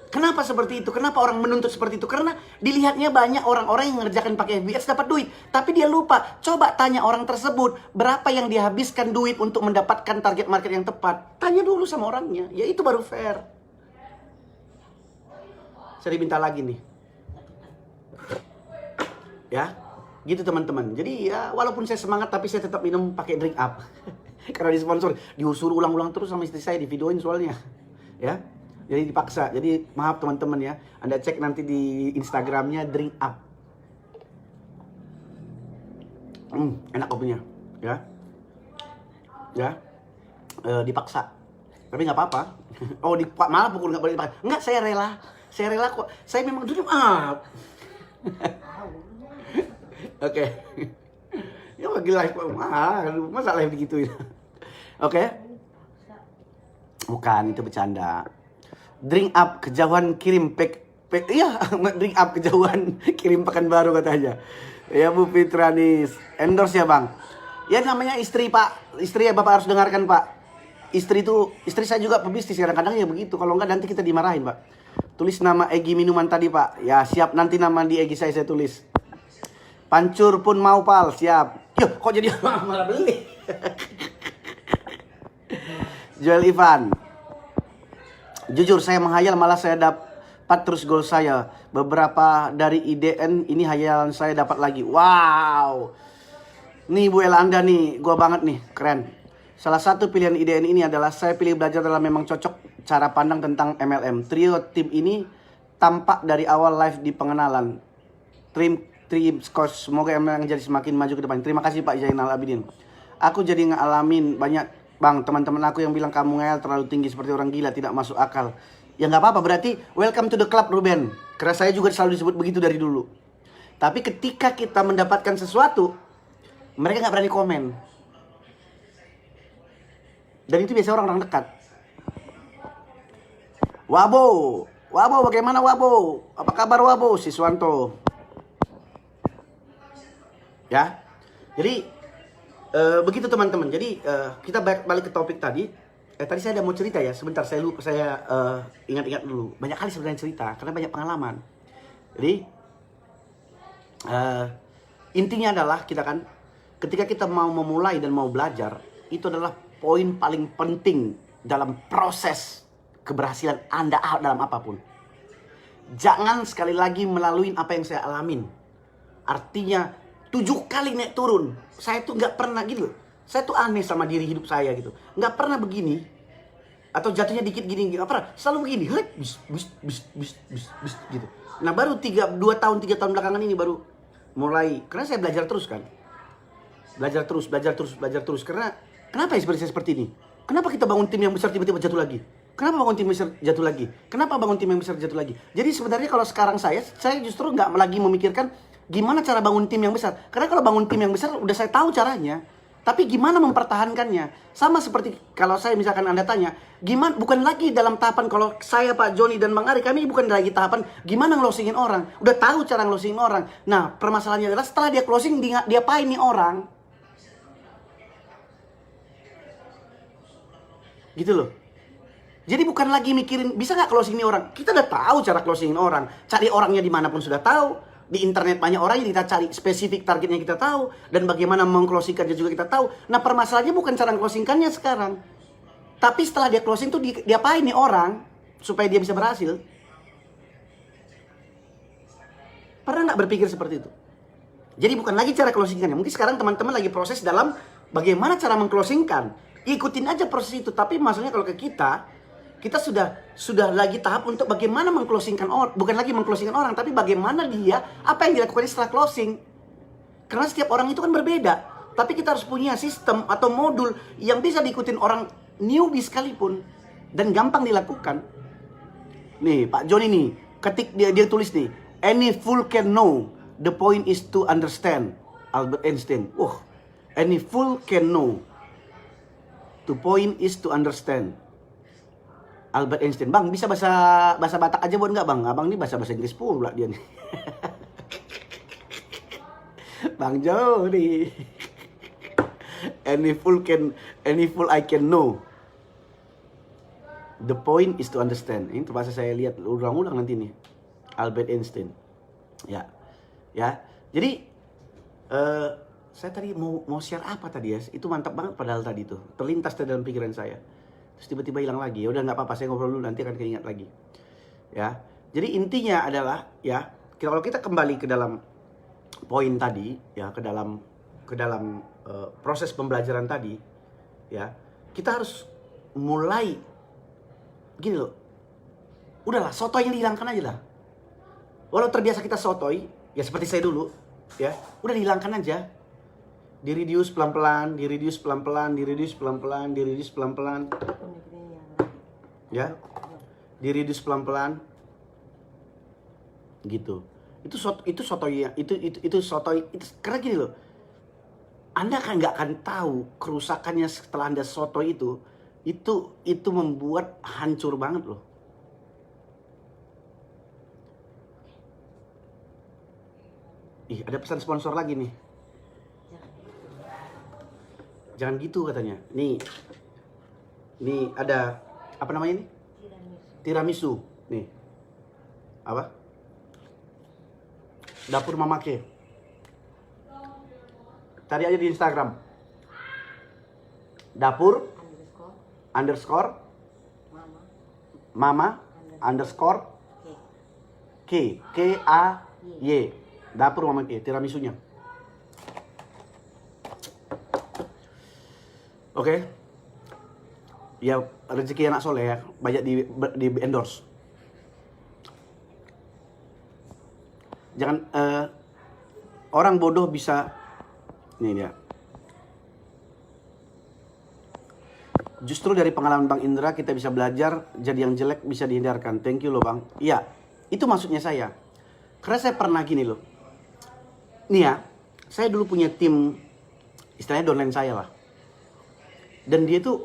Kenapa seperti itu? Kenapa orang menuntut seperti itu? Karena dilihatnya banyak orang-orang yang ngerjakan pakai FB Ads dapat duit. Tapi dia lupa. Coba tanya orang tersebut, berapa yang dihabiskan duit untuk mendapatkan target market yang tepat. Tanya dulu sama orangnya. Ya itu baru fair. Saya diminta lagi nih. Ya, gitu teman-teman. Jadi ya walaupun saya semangat, tapi saya tetap minum pakai drink up. Karena disponsor. Diusuruh ulang-ulang terus sama istri saya, di videoin soalnya. Ya. Jadi dipaksa. Jadi maaf teman-teman ya. Anda cek nanti di Instagramnya drink up. Enak kopinya. Ya. Ya. Dipaksa. Tapi nggak apa-apa. Oh, malah pukul nggak boleh dipaksa. Nggak, saya rela. Saya rela kok. Saya memang drink up. Oke. Ya lagi live. Masa live begitu ya. Oke. Bukan, itu bercanda. Drink up kejauhan kirim iya, drink up kejauhan kirim Pekanbaru katanya. Ya Bu Fitranis, endorse ya Bang. Ya namanya istri Pak, istri ya Bapak harus dengarkan Pak. Istri saya juga pebisnis, kadang-kadang ya begitu. Kalau enggak nanti kita dimarahin Pak. Tulis nama Egi minuman tadi Pak. Ya siap, nanti nama di Egi saya tulis. Pancur pun mau Pal, siap. Yo kok jadi malah beli. Joel Ivan. Jujur saya menghayal malah saya dapat terus goal saya. Beberapa dari IDN ini hayalan saya dapat lagi. Wow. Nih Bu Elanda nih, gua banget nih, keren. Salah satu pilihan IDN ini adalah saya pilih belajar adalah memang cocok cara pandang tentang MLM. Trio tim ini tampak dari awal live di pengenalan. Tim coach, semoga MLM jadi semakin maju ke depan. Terima kasih Pak Zainal Abidin. Aku jadi ngalamin banyak Bang, teman-teman aku yang bilang kamu ngeyel terlalu tinggi seperti orang gila, tidak masuk akal. Ya nggak apa-apa, berarti welcome to the club Ruben. Karena saya juga selalu disebut begitu dari dulu. Tapi ketika kita mendapatkan sesuatu, mereka nggak berani komen. Dan itu biasanya orang-orang dekat. Wabo bagaimana Wabo? Apa kabar Wabo? Siswanto. Ya, jadi begitu teman-teman. Jadi kita balik ke topik tadi. Tadi saya ada mau cerita ya. Sebentar saya ingat-ingat dulu. Banyak kali sebenarnya cerita karena banyak pengalaman. Jadi intinya adalah kita kan ketika kita mau memulai dan mau belajar, itu adalah poin paling penting dalam proses keberhasilan Anda dalam apapun. Jangan sekali lagi melalui apa yang saya alamin. Artinya 7 kali naik turun. Saya tuh nggak pernah gitu. Saya tuh aneh sama diri hidup saya gitu. Nggak pernah begini. Atau jatuhnya dikit gini. Nggak pernah. Selalu begini. Bis gitu. Nah baru 3 tahun belakangan ini baru mulai. Karena saya belajar terus kan. Belajar terus. Karena kenapa ya seperti ini? Kenapa kita bangun tim yang besar tiba-tiba jatuh lagi? Kenapa bangun tim besar jatuh lagi? Kenapa bangun tim yang besar jatuh lagi? Jadi sebenarnya kalau sekarang saya justru nggak lagi memikirkan gimana cara bangun tim yang besar. Karena kalau bangun tim yang besar udah saya tahu caranya. Tapi gimana mempertahankannya? Sama seperti kalau saya misalkan Anda tanya, gimana, bukan lagi dalam tahapan kalau saya Pak Joni dan Bang Ari, kami bukan lagi tahapan gimana ngelosingin orang. Udah tahu cara ngelosingin orang. Nah, permasalahannya adalah setelah dia closing, dia apain nih orang? Gitu loh. Jadi bukan lagi mikirin bisa nggak closing nih orang. Kita udah tahu cara closingin orang. Cari orangnya dimanapun sudah tahu. Di internet banyak orang yang kita cari, spesifik targetnya kita tahu, dan bagaimana mengclosingkannya juga kita tahu. Nah, permasalahannya bukan cara closingkannya sekarang. Tapi setelah dia closing tuh diapain nih orang supaya dia bisa berhasil? Pernah nggak berpikir seperti itu? Jadi bukan lagi cara closingkannya. Mungkin sekarang teman-teman lagi proses dalam bagaimana cara mengclosingkan. Ikutin aja proses itu. Tapi maksudnya kalau ke kita sudah lagi tahap untuk bagaimana mengclosingkan orang. Bukan lagi mengclosingkan orang, tapi bagaimana dia, apa yang dilakukan setelah closing. Karena setiap orang itu kan berbeda. Tapi kita harus punya sistem atau modul yang bisa diikutin orang newbie sekalipun. Dan gampang dilakukan. Nih, Pak John ini, ketik dia tulis nih, any fool can know. The point is to understand. Albert Einstein. Any fool can know. The point is to understand. Albert Einstein. Bang, bisa bahasa Batak aja buat nggak bang? Abang ini bahasa Inggris pula dia nih. Bang Jo nih. Any fool I can know. The point is to understand. Ini terpaksa saya lihat ulang-ulang nanti nih. Albert Einstein. Ya. Jadi saya tadi mau share apa tadi ya? Itu mantap banget padahal tadi tuh. Terlintas dalam pikiran saya. Terus tiba-tiba hilang lagi. Ya udah nggak apa-apa, saya ngobrol dulu nanti akan keingat lagi. Ya. Jadi intinya adalah ya, kalau kita kembali ke dalam poin tadi, ya, ke dalam proses pembelajaran tadi, ya, kita harus mulai gini loh. Udahlah, sotoy yang dihilangkan aja lah. Walau terbiasa kita sotoy, ya seperti saya dulu, ya, udah dihilangkan aja. Di-reduce pelan-pelan, di-reduce pelan-pelan, di-reduce pelan-pelan, di-reduce pelan-pelan. Ya. Di-reduce pelan-pelan. Gitu. Itu sotoy, itu sotoy, itu karena gini loh. Anda kan nggak akan tahu kerusakannya setelah Anda sotoy itu membuat hancur banget loh. Ih, ada pesan sponsor lagi nih. Jangan gitu katanya. Nih ada apa namanya ini? Tiramisu. Nih. Apa? Dapur Mama K. Cari aja di Instagram. Dapur underscore Mama underscore K A Y. Dapur Mama K, tiramisunya. Oke. Ya, rezeki anak soleh ya, banyak di endorse. Jangan orang bodoh bisa, nih dia. Justru dari pengalaman Bang Indra kita bisa belajar, jadi yang jelek bisa dihindarkan. Thank you loh Bang. Iya, itu maksudnya saya. Karena saya pernah gini loh. Nih ya, saya dulu punya tim, istilahnya downline saya lah. Dan dia tuh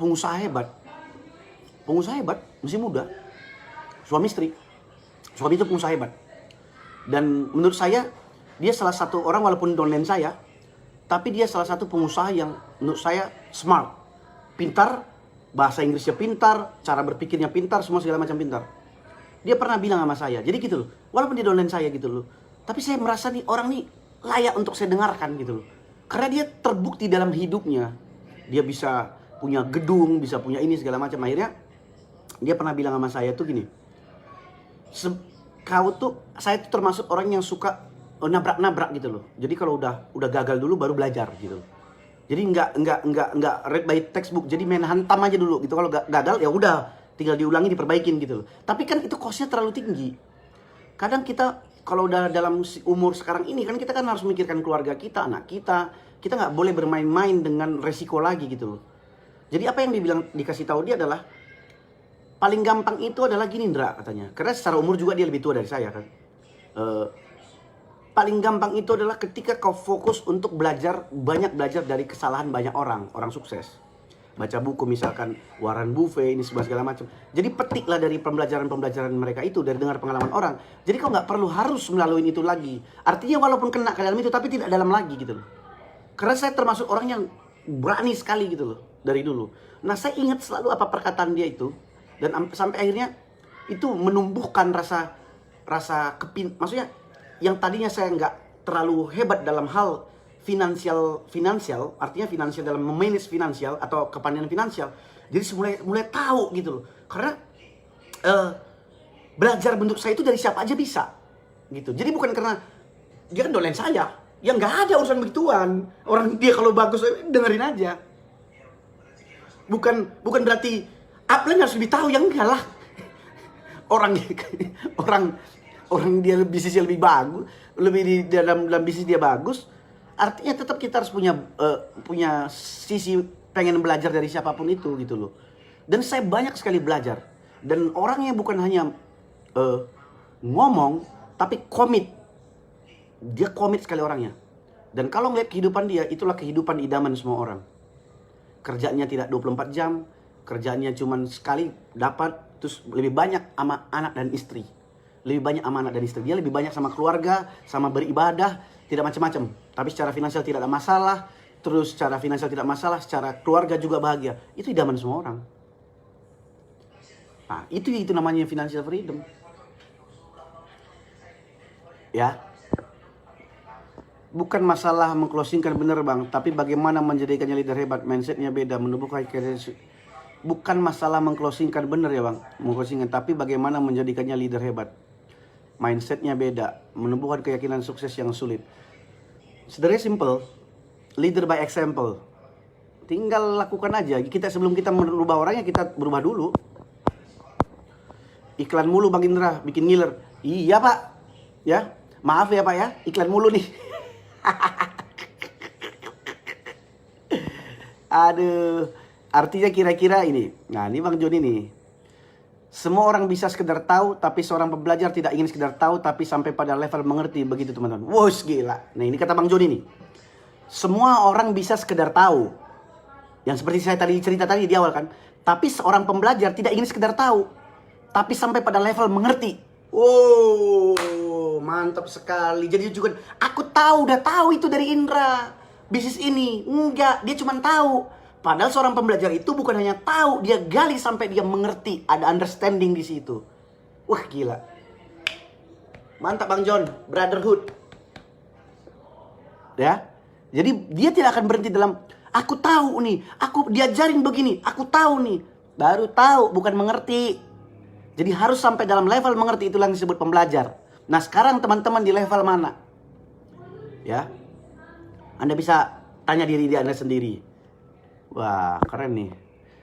pengusaha hebat, masih muda, suami istri. Suami itu pengusaha hebat. Dan menurut saya, dia salah satu orang walaupun downline saya, tapi dia salah satu pengusaha yang menurut saya smart, pintar, bahasa Inggrisnya pintar, cara berpikirnya pintar, semua segala macam pintar. Dia pernah bilang sama saya, jadi gitu loh, walaupun dia downline saya gitu loh, tapi saya merasa nih orang nih layak untuk saya dengarkan gitu loh. Karena dia terbukti dalam hidupnya. Dia bisa punya gedung, bisa punya ini segala macam. Akhirnya dia pernah bilang sama saya tuh gini. Saya tuh termasuk orang yang suka nabrak-nabrak gitu loh. Jadi kalau udah gagal dulu baru belajar gitu loh. Jadi enggak read by textbook. Jadi main hantam aja dulu gitu. Kalau gagal ya udah tinggal diulangi, diperbaikin gitu loh. Tapi kan itu cost-nya terlalu tinggi. Kadang kita kalau udah dalam umur sekarang ini kan kita kan harus memikirkan keluarga kita, anak kita. Kita nggak boleh bermain-main dengan resiko lagi gitu loh. Jadi apa yang dikasih tahu dia adalah paling gampang itu adalah gini Indra katanya. Karena secara umur juga dia lebih tua dari saya kan. Paling gampang itu adalah ketika kau fokus untuk banyak belajar dari kesalahan banyak orang sukses. Baca buku misalkan Warren Buffett ini segala macam. Jadi petiklah dari pembelajaran mereka itu, dari dengar pengalaman orang. Jadi kau nggak perlu harus melalui itu lagi. Artinya walaupun kena ke dalam itu tapi tidak dalam lagi gitu loh. Karena saya termasuk orang yang berani sekali gitu loh dari dulu. Nah saya ingat selalu apa perkataan dia itu, dan sampai akhirnya itu menumbuhkan rasa maksudnya yang tadinya saya nggak terlalu hebat dalam hal finansial, artinya finansial dalam memanage finansial atau kepandaian finansial, jadi mulai tahu gitu loh. Karena belajar bentuk saya itu dari siapa aja bisa gitu. Jadi bukan karena dia kan dolen saya, yang nggak ada urusan begituan. Orang dia kalau bagus dengerin aja. Bukan berarti upline harus lebih tahu, yang enggak lah. Orang dia bisnisnya lebih bagus, lebih di dalam bisnis dia bagus, artinya tetap kita harus punya sisi pengen belajar dari siapapun itu gitu loh. Dan saya banyak sekali belajar, dan orangnya bukan hanya ngomong tapi komit. Dia komit sekali orangnya. Dan kalau ngeliat kehidupan dia, itulah kehidupan idaman semua orang. Kerjanya tidak 24 jam, kerjanya cuma sekali dapat, terus lebih banyak sama anak dan istri. Lebih banyak sama anak dan istri. Dia lebih banyak sama keluarga, sama beribadah, tidak macam-macam. Tapi secara finansial tidak ada masalah, terus secara finansial tidak masalah, secara keluarga juga bahagia. Itu idaman semua orang. Nah, itu namanya financial freedom. Ya. Bukan masalah mengclosingkan bener bang, tapi bagaimana menjadikannya leader hebat, mindsetnya beda, menumbuhkan bukan masalah mengclosingkan bener ya bang, mengclosingkan, tapi bagaimana menjadikannya leader hebat, mindsetnya beda, menumbuhkan keyakinan sukses yang sulit. Sebenarnya simple, leader by example. Tinggal lakukan aja. Kita sebelum kita merubah orangnya, kita berubah dulu. Iklan mulu Bang Indra, bikin ngiler. Iya pak, ya maaf ya pak ya, iklan mulu nih. Aduh, artinya kira-kira ini. Nah, ini Bang Joni nih. Semua orang bisa sekedar tahu, tapi seorang pembelajar tidak ingin sekedar tahu, tapi sampai pada level mengerti. Begitu teman-teman. Wos gila. Nah, ini kata Bang Joni nih. Semua orang bisa sekedar tahu. Yang seperti saya tadi cerita tadi di awal kan. Tapi seorang pembelajar tidak ingin sekedar tahu, tapi sampai pada level mengerti. Wow, mantap sekali. Jadi juga aku udah tahu itu dari Indra, bisnis ini. Enggak, dia cuma tahu. Padahal seorang pembelajar itu bukan hanya tahu, dia gali sampai dia mengerti, ada understanding di situ. Wah, gila. Mantap Bang John, brotherhood. Ya. Jadi dia tidak akan berhenti dalam aku tahu nih, aku diajarin begini, aku tahu nih. Baru tahu, bukan mengerti. Jadi harus sampai dalam level mengerti, itulah yang disebut pembelajar. Nah, sekarang teman-teman di level mana? Ya. Anda bisa tanya diri Anda sendiri. Wah, keren nih.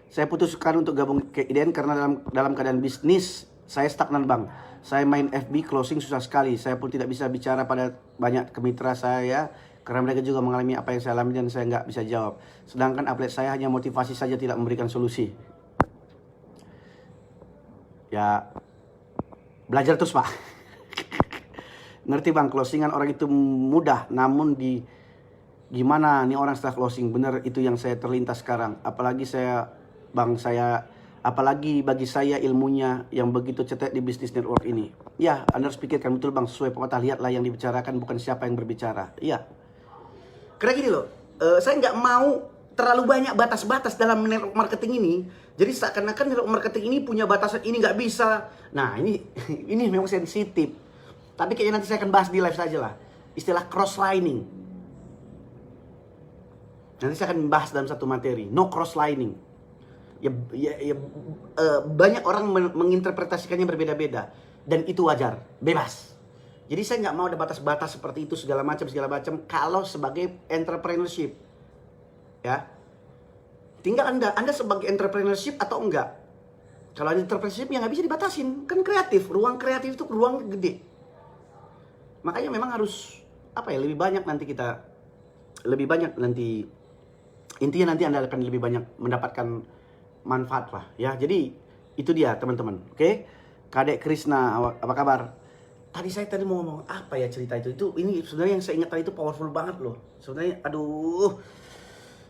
Saya putuskan untuk gabung ke IDN karena dalam keadaan bisnis saya stagnan bang. Saya main FB closing susah sekali. Saya pun tidak bisa bicara pada banyak kemitra saya karena mereka juga mengalami apa yang saya alami dan saya nggak bisa jawab. Sedangkan update saya hanya motivasi saja, tidak memberikan solusi. Ya, belajar terus pak. Ngerti bang, closingan orang itu mudah, namun gimana nih orang setelah closing, bener itu yang saya terlintas sekarang. Apalagi bagi saya ilmunya yang begitu cetek di bisnis network ini. Ya, Anda harus pikirkan betul bang, sesuai pepatah, lihatlah yang dibicarakan bukan siapa yang berbicara. Iya. Karena gini loh, saya nggak mau terlalu banyak batas-batas dalam network marketing ini. Jadi seakan-akan network marketing ini punya batasan, ini nggak bisa. Nah, ini memang sensitif. Tapi kayaknya nanti saya akan bahas di live saja lah. Istilah cross-lining. Nanti saya akan bahas dalam satu materi. No cross-lining. Banyak orang menginterpretasikannya berbeda-beda. Dan itu wajar. Bebas. Jadi saya nggak mau ada batas-batas seperti itu segala macam. Kalau sebagai entrepreneurship. Ya. Tinggal Anda sebagai entrepreneurship atau enggak. Kalau entrepreneurship ya nggak bisa dibatasin. Kan kreatif. Ruang kreatif itu ruang gede. Makanya memang harus lebih banyak nanti intinya nanti Anda akan lebih banyak mendapatkan manfaat lah ya. Jadi itu dia teman-teman. Oke. Kadek Krisna, apa kabar? Tadi mau ngomong apa ya cerita itu? Ini sebenarnya yang saya ingat tadi itu powerful banget loh. Sebenarnya aduh.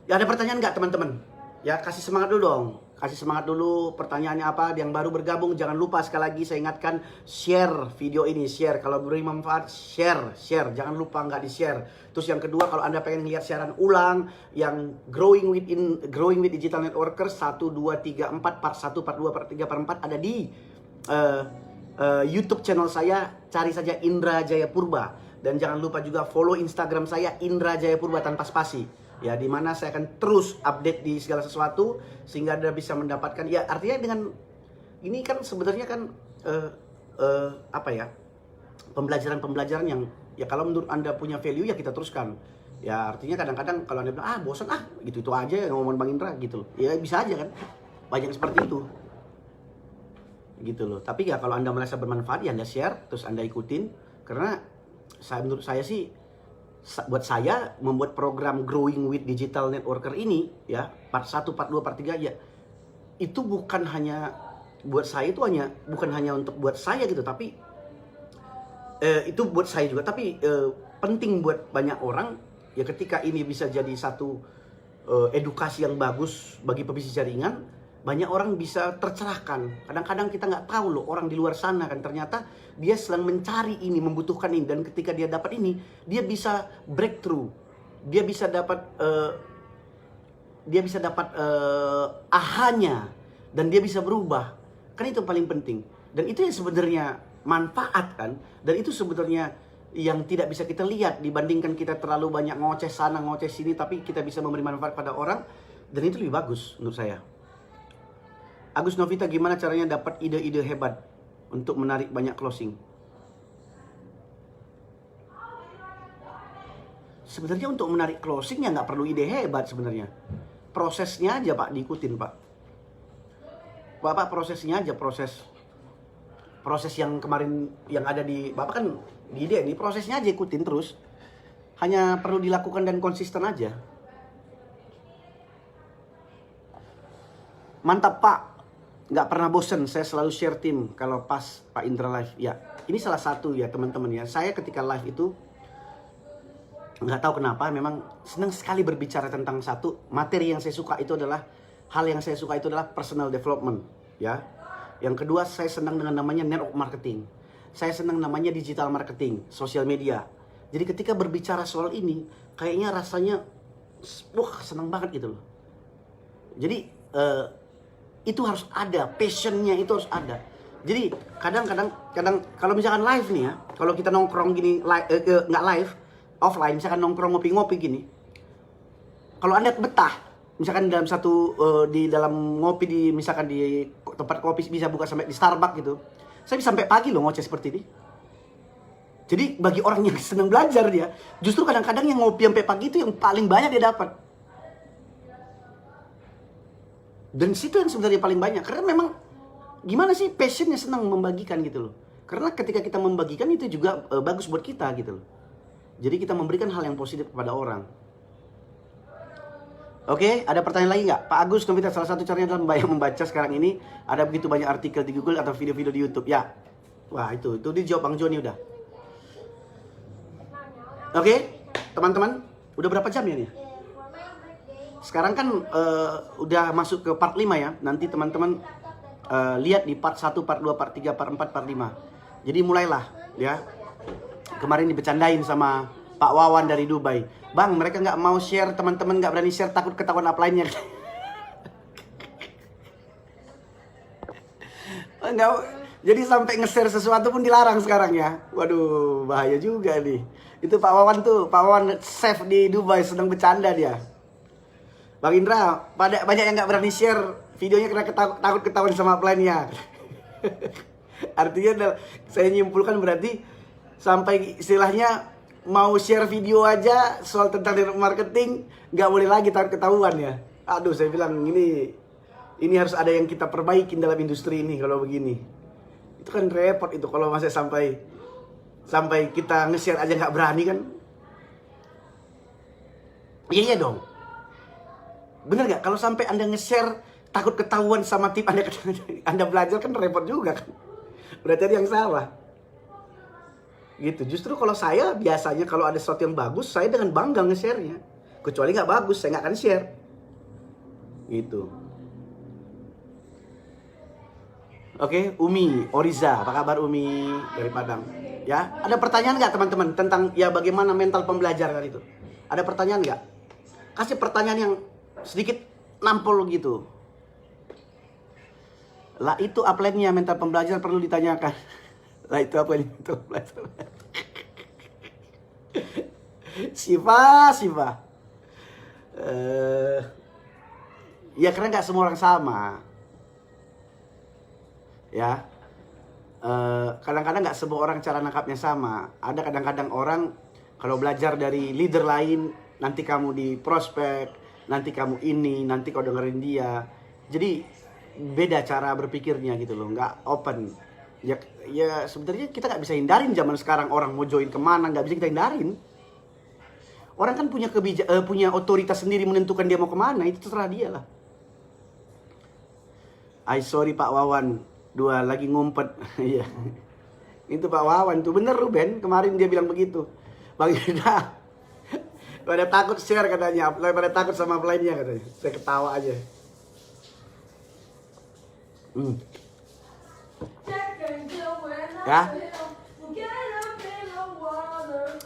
Ya ada pertanyaan nggak teman-teman? Ya kasih semangat dulu dong. Kasih semangat dulu, pertanyaannya apa? Yang baru bergabung jangan lupa sekali lagi saya ingatkan share video ini, share. Kalau beri manfaat share. Jangan lupa nggak di-share. Terus yang kedua, kalau Anda pengen lihat siaran ulang yang growing with digital networkers 1 2 3 4 part 1 part 2 part 3 part 4 ada di YouTube channel saya, cari saja Indra Jaya Purba. Dan jangan lupa juga follow Instagram saya Indra Jaya Purba tanpa spasi. Ya, di mana saya akan terus update di segala sesuatu sehingga Anda bisa mendapatkan, ya artinya dengan ini kan sebenarnya kan apa ya, pembelajaran yang ya kalau menurut Anda punya value ya kita teruskan. Ya artinya kadang-kadang kalau Anda bilang bosan gitu itu aja yang ngomong Bang Indra gitu loh. Ya bisa aja kan. Banyak seperti itu. Gitu loh. Tapi ya kalau Anda merasa bermanfaat ya Anda share terus Anda ikutin, karena menurut saya sih, buat saya membuat program Growing with Digital Networker ini ya, part 1, part 2, part 3 ya, itu bukan hanya buat saya, itu bukan hanya untuk buat saya gitu, tapi itu buat saya juga, tapi penting buat banyak orang ya. Ketika ini bisa jadi satu edukasi yang bagus bagi pebisnis jaringan, banyak orang bisa tercerahkan. Kadang-kadang kita nggak tahu loh, orang di luar sana kan ternyata dia sedang mencari ini, membutuhkan ini, dan ketika dia dapat ini, dia bisa breakthrough, dia bisa dapat ahanya, dan dia bisa berubah. Kan itu yang paling penting. Dan itu yang sebenarnya manfaat kan. Dan itu sebenarnya yang tidak bisa kita lihat dibandingkan kita terlalu banyak ngoceh sana, ngoceh sini, tapi kita bisa memberi manfaat pada orang. Dan itu lebih bagus menurut saya. Agus Novita, gimana caranya dapat ide-ide hebat untuk menarik banyak closing? Sebenarnya untuk menarik closing ya nggak perlu ide hebat sebenarnya. Prosesnya aja Pak, diikutin Pak. Bapak prosesnya aja, proses yang kemarin yang ada di Bapak kan di ide ini, prosesnya aja ikutin terus. Hanya perlu dilakukan dan konsisten aja. Mantap Pak, nggak pernah bosen, saya selalu share tim kalau pas Pak Indra live. Ya, ini salah satu ya teman-teman ya. Saya ketika live itu nggak tahu kenapa memang senang sekali berbicara tentang satu materi yang saya suka. Itu adalah hal yang saya suka, itu adalah personal development ya. Yang kedua, saya senang dengan namanya network marketing. Saya senang namanya digital marketing, sosial media. Jadi ketika berbicara soal ini, kayaknya rasanya wah senang banget gitu loh. Jadi itu harus ada, passionnya itu harus ada. Jadi kadang kalau misalkan live nih ya, kalau kita nongkrong gini, nggak live, offline, misalkan nongkrong ngopi-ngopi gini, kalau Anda betah, misalkan dalam di dalam ngopi di misalkan di tempat kopi bisa buka sampai di Starbucks gitu, saya bisa sampai pagi loh ngoceh seperti ini. Jadi bagi orang yang senang belajar dia, justru kadang-kadang yang ngopi sampai pagi itu yang paling banyak dia dapat. Dan situ yang sebenarnya paling banyak, karena memang gimana sih, passionnya senang membagikan gitu loh. Karena ketika kita membagikan itu juga bagus buat kita gitu loh. Jadi kita memberikan hal yang positif kepada orang. Oke, ada pertanyaan lagi nggak? Pak Agus Novita, salah satu caranya adalah membaca sekarang ini. Ada begitu banyak artikel di Google atau video-video di YouTube. Ya, wah itu dijawab Bang Joni udah. Oke, teman-teman, udah berapa jam ya nih? Sekarang kan udah masuk ke part 5 ya. Nanti teman-teman lihat di part 1, part 2, part 3, part 4, part 5. Jadi mulailah ya. Kemarin dibecandain sama Pak Wawan dari Dubai. Bang, mereka nggak mau share, teman-teman nggak berani share, takut ketahuan upline-nya. Nggak, jadi sampai nge-share sesuatu pun dilarang sekarang ya. Waduh, bahaya juga nih. Itu Pak Wawan chef di Dubai, sedang bercanda dia. Bang Indra, banyak yang nggak berani share videonya karena takut ketahuan sama upline-nya. Artinya saya nyimpulkan berarti sampai istilahnya mau share video aja soal tentang network marketing nggak boleh lagi takut ketahuan ya. Aduh, saya bilang ini harus ada yang kita perbaikin dalam industri ini kalau begini. Itu kan repot itu kalau masih sampai kita nge-share aja nggak berani kan. Iya dong. Bener nggak? Kalau sampai Anda nge-share takut ketahuan sama tim Anda belajar kan repot juga kan. Berarti ada yang salah. Gitu. Justru kalau saya biasanya kalau ada sesuatu yang bagus, saya dengan bangga nge-share-nya. Kecuali nggak bagus, saya nggak akan share. Gitu. Oke, Umi Oriza, apa kabar Umi dari Padang? Ya, ada pertanyaan nggak teman-teman tentang ya bagaimana mental pembelajar kan itu? Ada pertanyaan nggak? Kasih pertanyaan yang sedikit nampol gitu. Lah itu upline-nya mental pembelajar perlu ditanyakan. Lah itu apa ini? Siva. Ya karena nggak semua orang sama. Ya. Kadang-kadang nggak semua orang cara nangkapnya sama. Ada kadang-kadang orang kalau belajar dari leader lain, nanti kamu di prospek, nanti kamu ini, nanti kau dengerin dia. Jadi beda cara berpikirnya gitu loh, nggak open. Ya sebenarnya kita nggak bisa hindarin zaman sekarang orang mau join kemana, nggak bisa kita hindarin. Orang kan punya punya otoritas sendiri menentukan dia mau kemana, itu terserah dia lah. Sorry Pak Wawan, dua lagi ngumpet. Iya. Itu Pak Wawan tuh bener Ruben, kemarin dia bilang begitu. Bang Yuda, pada takut share katanya, pada takut sama upline-nya katanya. Saya ketawa aja. Ya.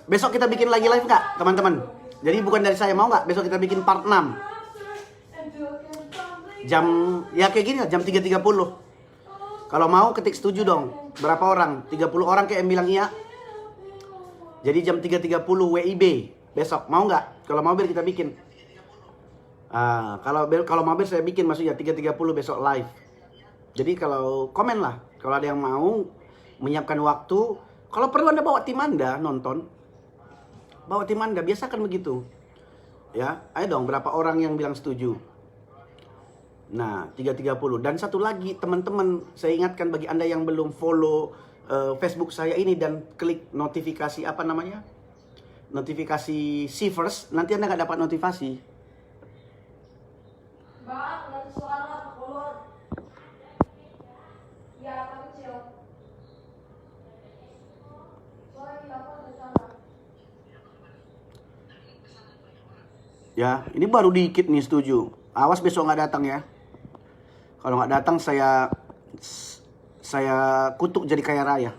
Besok kita bikin lagi live nggak, teman-teman? Jadi bukan dari saya, mau nggak? Besok kita bikin part 6. Jam, ya kayak gini lah, jam 3.30. Kalau mau ketik setuju dong. Berapa orang? 30 orang kayak yang bilang iya. Jadi jam 3.30 WIB besok, mau nggak? Kalau mau biar kita bikin. Kalau mau biar saya bikin, maksudnya 3.30 besok live. Jadi kalau komen lah, kalau ada yang mau menyiapkan waktu. Kalau perlu Anda bawa tim Anda nonton, bawa tim Anda, biasakan begitu. Ya, ayo dong, berapa orang yang bilang setuju? Nah, 3.30. Dan satu lagi teman-teman, saya ingatkan bagi Anda yang belum follow Facebook saya ini dan klik notifikasi apa namanya? Notifikasi Sivers, nanti Anda nggak dapat notifikasi. Ya, ini baru dikit nih setuju. Awas besok nggak datang ya. Kalau nggak datang saya kutuk jadi kaya raya.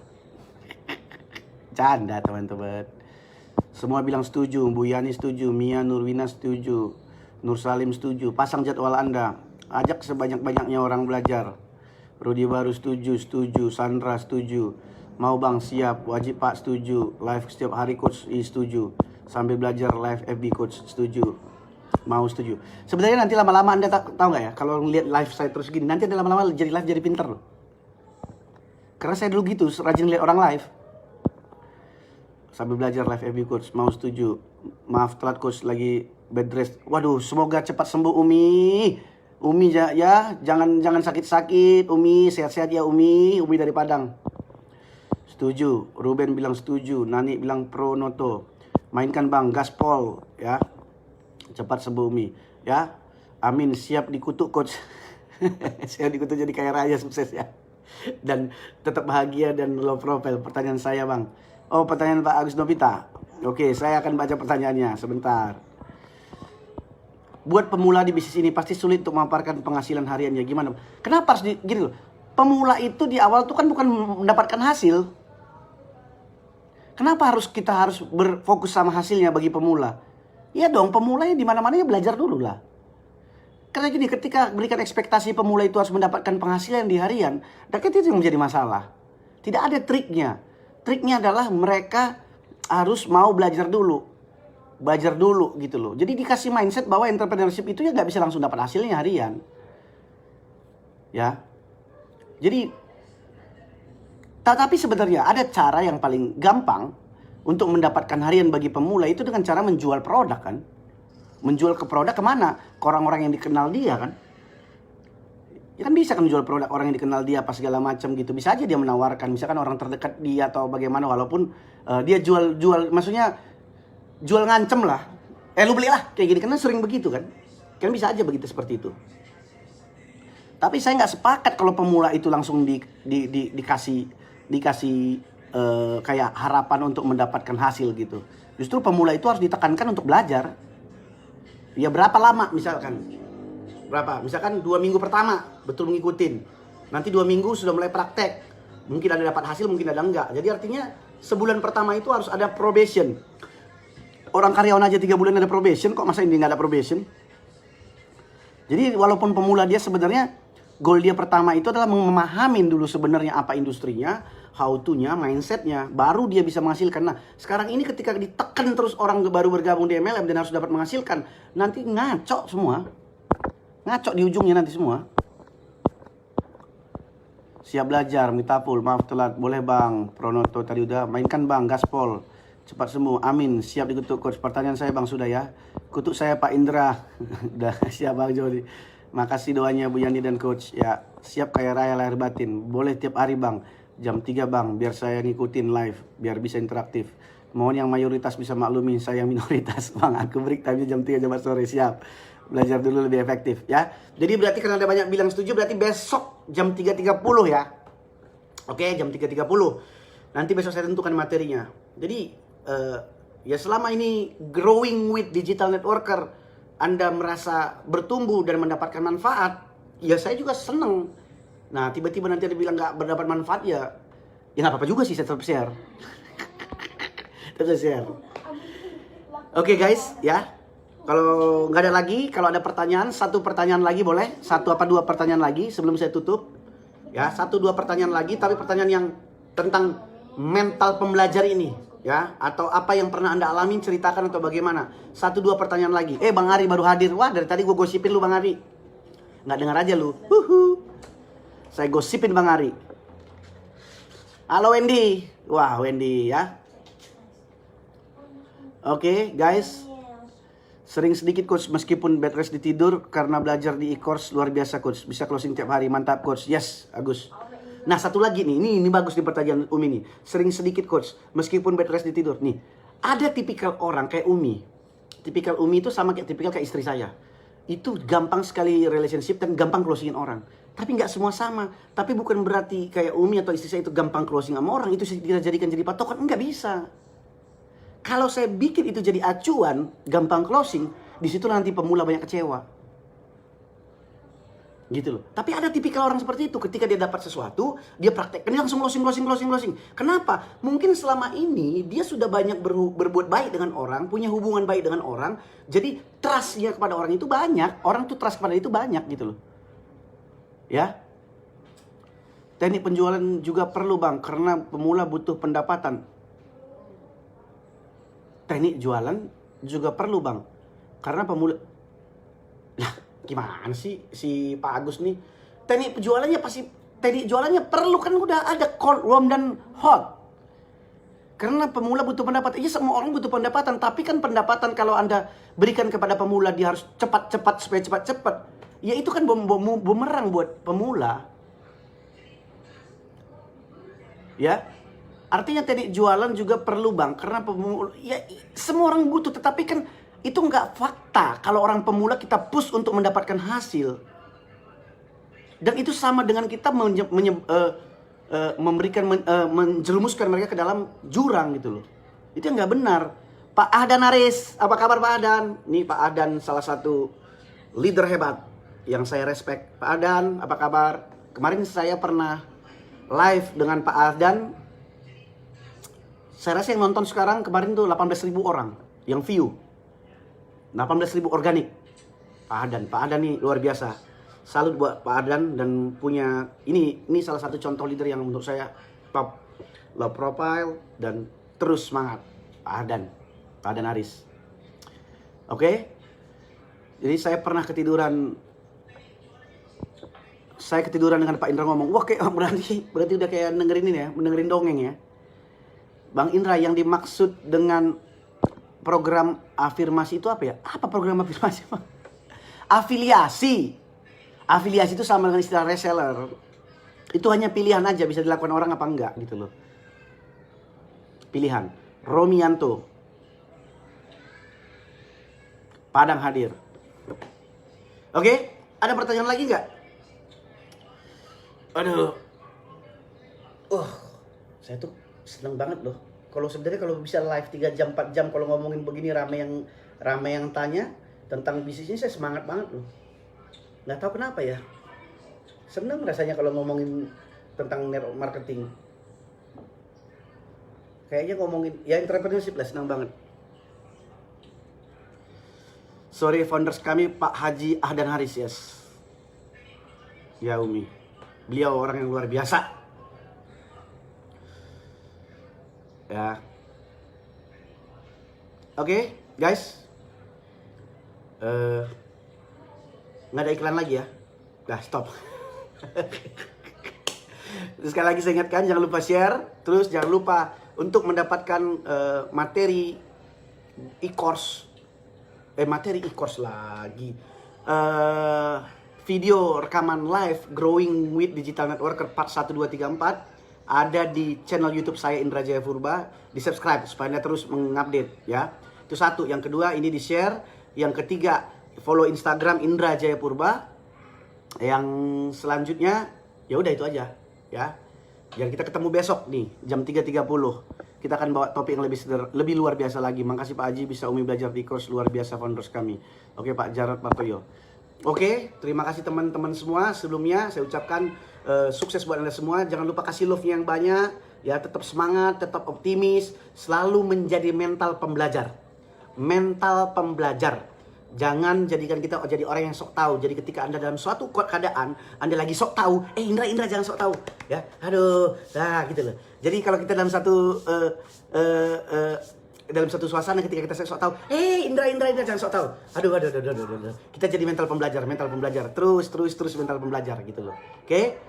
Canda teman-teman. Semua bilang setuju. Bu Yani setuju, Mia Nurwina setuju, Nur Salim setuju. Pasang jadwal Anda. Ajak sebanyak-banyaknya orang belajar. Rudi Baru setuju. Sandra setuju. Mau Bang siap, wajib Pak setuju. Live setiap hari coach setuju. Sambil belajar live FB coach setuju. Mau setuju. Sebenarnya nanti lama-lama Anda tahu nggak ya, kalau ngeliat live saya terus gini, nanti Anda lama-lama jadi pinter loh. Karena saya dulu gitu, rajin lihat orang live. Sambil belajar live FB coach, mau setuju. Maaf telat coach, lagi bed rest. Waduh, semoga cepat sembuh Umi. Umi ya, jangan sakit-sakit. Umi sehat-sehat ya Umi dari Padang. Setuju. Ruben bilang setuju. Nani bilang pro Noto. Mainkan Bang, gaspol ya. Cepat sembuh Umi ya. Amin, siap dikutuk coach. Siap dikutuk jadi kaya raya, sukses ya. Dan tetap bahagia dan low profile. Pertanyaan saya Bang. Oh, pertanyaan Pak Agus Novita. Oke, saya akan baca pertanyaannya sebentar. Buat pemula di bisnis ini pasti sulit untuk memaparkan penghasilan hariannya. Gimana? Kenapa harus gini loh? Pemula itu di awal tuh kan bukan mendapatkan hasil. Kenapa kita harus berfokus sama hasilnya bagi pemula? Iya dong, pemula ya di mana-mana ya belajar dulu lah. Karena gini, ketika berikan ekspektasi pemula itu harus mendapatkan penghasilan di harian, dan itu yang menjadi masalah. Tidak ada triknya. Triknya adalah mereka harus mau belajar dulu gitu loh. Jadi dikasih mindset bahwa entrepreneurship itu ya nggak bisa langsung dapat hasilnya harian. Ya, jadi tapi sebenarnya ada cara yang paling gampang untuk mendapatkan harian bagi pemula itu dengan cara menjual produk kan. Menjual ke produk kemana? Ke orang-orang yang dikenal dia kan. Ya kan bisa kan menjual produk orang yang dikenal dia apa segala macam gitu. Bisa aja dia menawarkan misalkan orang terdekat dia atau bagaimana, walaupun dia jual maksudnya jual ngancem lah. Lu beli lah kayak gini, karena sering begitu kan. Kan bisa aja begitu seperti itu. Tapi saya nggak sepakat kalau pemula itu langsung dikasih kayak harapan untuk mendapatkan hasil gitu. Justru pemula itu harus ditekankan untuk belajar. Ya berapa lama misalkan? Misalkan 2 minggu pertama betul mengikutin. Nanti 2 minggu sudah mulai praktek. Mungkin ada dapat hasil, mungkin ada enggak. Jadi artinya sebulan pertama itu harus ada probation. Orang karyawan aja 3 bulan ada probation, kok masa ini nggak ada probation? Jadi walaupun pemula dia sebenarnya goal dia pertama itu adalah memahamin dulu sebenarnya apa industrinya, how to-nya, mindset-nya, baru dia bisa menghasilkan. Nah, sekarang ini ketika ditekan terus orang baru bergabung di MLM dan harus dapat menghasilkan, nanti ngaco semua. Ngaco di ujungnya nanti semua. Siap belajar, minta full, maaf telat, boleh bang. Pronoto tadi udah, mainkan bang, gaspol. Cepat sembuh, amin. Siap dikutuk coach. Pertanyaan saya bang sudah ya. Kutuk saya Pak Indra. Udah siap bang Jody. Makasih doanya Bu Yani dan coach. Ya siap kaya raya lahir batin. Boleh tiap hari bang. Jam 3 bang. Biar saya ngikutin live. Biar bisa interaktif. Mohon yang mayoritas bisa maklumi. Saya yang minoritas. Bang aku break time jam 3 jam sore. Siap. Belajar dulu lebih efektif ya. Jadi berarti karena ada banyak bilang setuju. Berarti besok jam 3.30 ya. Oke jam 3.30. Nanti besok saya tentukan materinya. Jadi ya selama ini growing with digital networker Anda merasa bertumbuh dan mendapatkan manfaat, ya saya juga seneng. Nah tiba-tiba nanti ada bilang nggak berdapat manfaat, ya nggak apa-apa juga sih, saya tetap share. Tetap share. Oke guys ya, kalau nggak ada lagi, kalau ada pertanyaan, satu pertanyaan lagi boleh, 1 apa 2 pertanyaan lagi sebelum saya tutup ya, 1-2 pertanyaan lagi, tapi pertanyaan yang tentang mental pembelajar ini ya, atau apa yang pernah Anda alami, ceritakan atau bagaimana. 1-2 pertanyaan lagi. Bang Ari baru hadir. Wah dari tadi gue gosipin lu Bang Ari. Nggak dengar aja lu. Saya gosipin Bang Ari. Halo Wendy. Wah Wendy ya. Oke guys. Sering sedikit coach meskipun bed rest di tidur karena belajar di e-course luar biasa coach. Bisa closing tiap hari. Mantap coach. Yes Agus. Nah satu lagi nih, ini bagus di pertanyaan Umi nih. Sering sedikit coach, meskipun bed rest di tidur. Nih, ada tipikal orang kayak Umi. Tipikal Umi itu sama kayak tipikal kayak istri saya. Itu gampang sekali relationship dan gampang closingin orang. Tapi nggak semua sama. Tapi bukan berarti kayak Umi atau istri saya itu gampang closing sama orang. Itu kita jadikan jadi patokan. Nggak bisa. Kalau saya bikin itu jadi acuan, gampang closing, disitulah nanti pemula banyak kecewa. Gitu loh. Tapi ada tipikal orang seperti itu, ketika dia dapat sesuatu, dia praktekkan, dia langsung closing. Kenapa? Mungkin selama ini dia sudah banyak berbuat baik dengan orang, punya hubungan baik dengan orang, jadi trust-nya kepada orang itu banyak, orang tuh trust kepada itu banyak gitu loh. Ya. Teknik penjualan juga perlu bang, karena pemula butuh pendapatan. Teknik jualan juga perlu bang, karena pemula. Lah, gimana sih si Pak Agus nih? Teknik jualannya perlu, kan udah ada cold, warm dan hot. Karena pemula butuh pendapatan. Iya semua orang butuh pendapatan, tapi kan pendapatan kalau Anda berikan kepada pemula dia harus cepat-cepat supaya cepat-cepat. Ya itu kan bumerang buat pemula. Ya. Artinya teknik jualan juga perlu bang, karena pemula ya semua orang butuh, tetapi kan itu nggak fakta kalau orang pemula kita push untuk mendapatkan hasil. Dan itu sama dengan kita menjerumuskan mereka ke dalam jurang gitu loh. Itu nggak benar. Pak Ahdan Aris, apa kabar Pak Ahdan? Nih Pak Ahdan salah satu leader hebat yang saya respect. Pak Ahdan, apa kabar? Kemarin saya pernah live dengan Pak Ahdan. Saya rasa yang nonton sekarang kemarin tuh 18.000 orang yang view. 18.000 organik. Pak Ahdan nih luar biasa. Salut buat Pak Ahdan dan punya ini salah satu contoh leader yang menurut saya top, low profile dan terus semangat. Pak Ahdan Aris. Oke. Jadi saya pernah ketiduran dengan Pak Indra ngomong, wah kayak berarti udah kayak dengerin ini ya, mendengerin dongeng ya. Bang Indra, yang dimaksud dengan program afirmasi itu apa ya? Apa program afirmasi? Afiliasi. Afiliasi itu sama dengan istilah reseller. Itu hanya pilihan aja, bisa dilakukan orang apa enggak gitu loh. Pilihan. Romianto. Padang hadir. Oke, ada pertanyaan lagi nggak? Aduh. Saya tuh seneng banget loh. Kalau sebenarnya kalau bisa live 3 jam 4 jam kalau ngomongin begini rame yang tanya tentang bisnis ini, saya semangat banget loh. Nggak tahu kenapa ya. Seneng rasanya kalau ngomongin tentang network marketing. Kayaknya ngomongin ya entrepreneurship lah, senang banget. Sorry founders kami Pak Haji Ahdan Haris, yes. Ya Umi. Beliau orang yang luar biasa. Ya. Oke, guys. Nggak ada iklan lagi ya. Dah, stop. Terus sekali lagi saya ingatkan, jangan lupa share. Terus jangan lupa untuk mendapatkan materi e-course. Materi e-course lagi. Video rekaman live Growing with Digital Networker part 1, 2, 3, 4 ada di channel YouTube saya Indra Jaya Purba. Di subscribe supaya Anda terus mengupdate ya. Itu satu. Yang kedua ini di share. Yang ketiga follow Instagram Indra Jaya Purba. Yang selanjutnya ya udah itu aja ya. Yang kita ketemu besok nih jam 3.30. Kita akan bawa topik yang lebih luar biasa lagi. Makasih Pak Haji bisa Umi belajar di course luar biasa founders kami. Oke Pak Jarod Martoyo. Oke, terima kasih teman-teman semua. Sebelumnya saya ucapkan sukses buat Anda semua. Jangan lupa kasih love-nya yang banyak. Ya, tetap semangat, tetap optimis. Selalu menjadi mental pembelajar. Mental pembelajar. Jangan jadikan kita jadi orang yang sok tahu. Jadi ketika Anda dalam suatu keadaan, Anda lagi sok tahu. Indra jangan sok tahu. Ya, aduh, nah gitu loh. Jadi kalau kita dalam satu suasana ketika kita sok tahu, Indra jangan sok tahu. Aduh. Kita jadi mental pembelajar. Terus mental pembelajar gitu loh. Oke?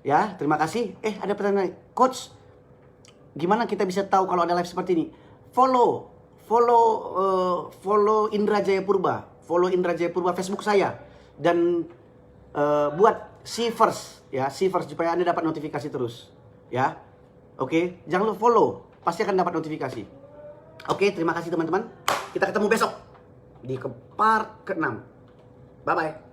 Ya, terima kasih. Ada pertanyaan. Coach, gimana kita bisa tahu kalau ada live seperti ini? Follow Indra Jaya Purba. Follow Indra Jaya Purba Facebook saya. Dan buat see first supaya Anda dapat notifikasi terus. Ya. Oke, jangan lupa follow. Pasti akan dapat notifikasi. Oke, terima kasih teman-teman. Kita ketemu besok di part ke-6. Bye-bye.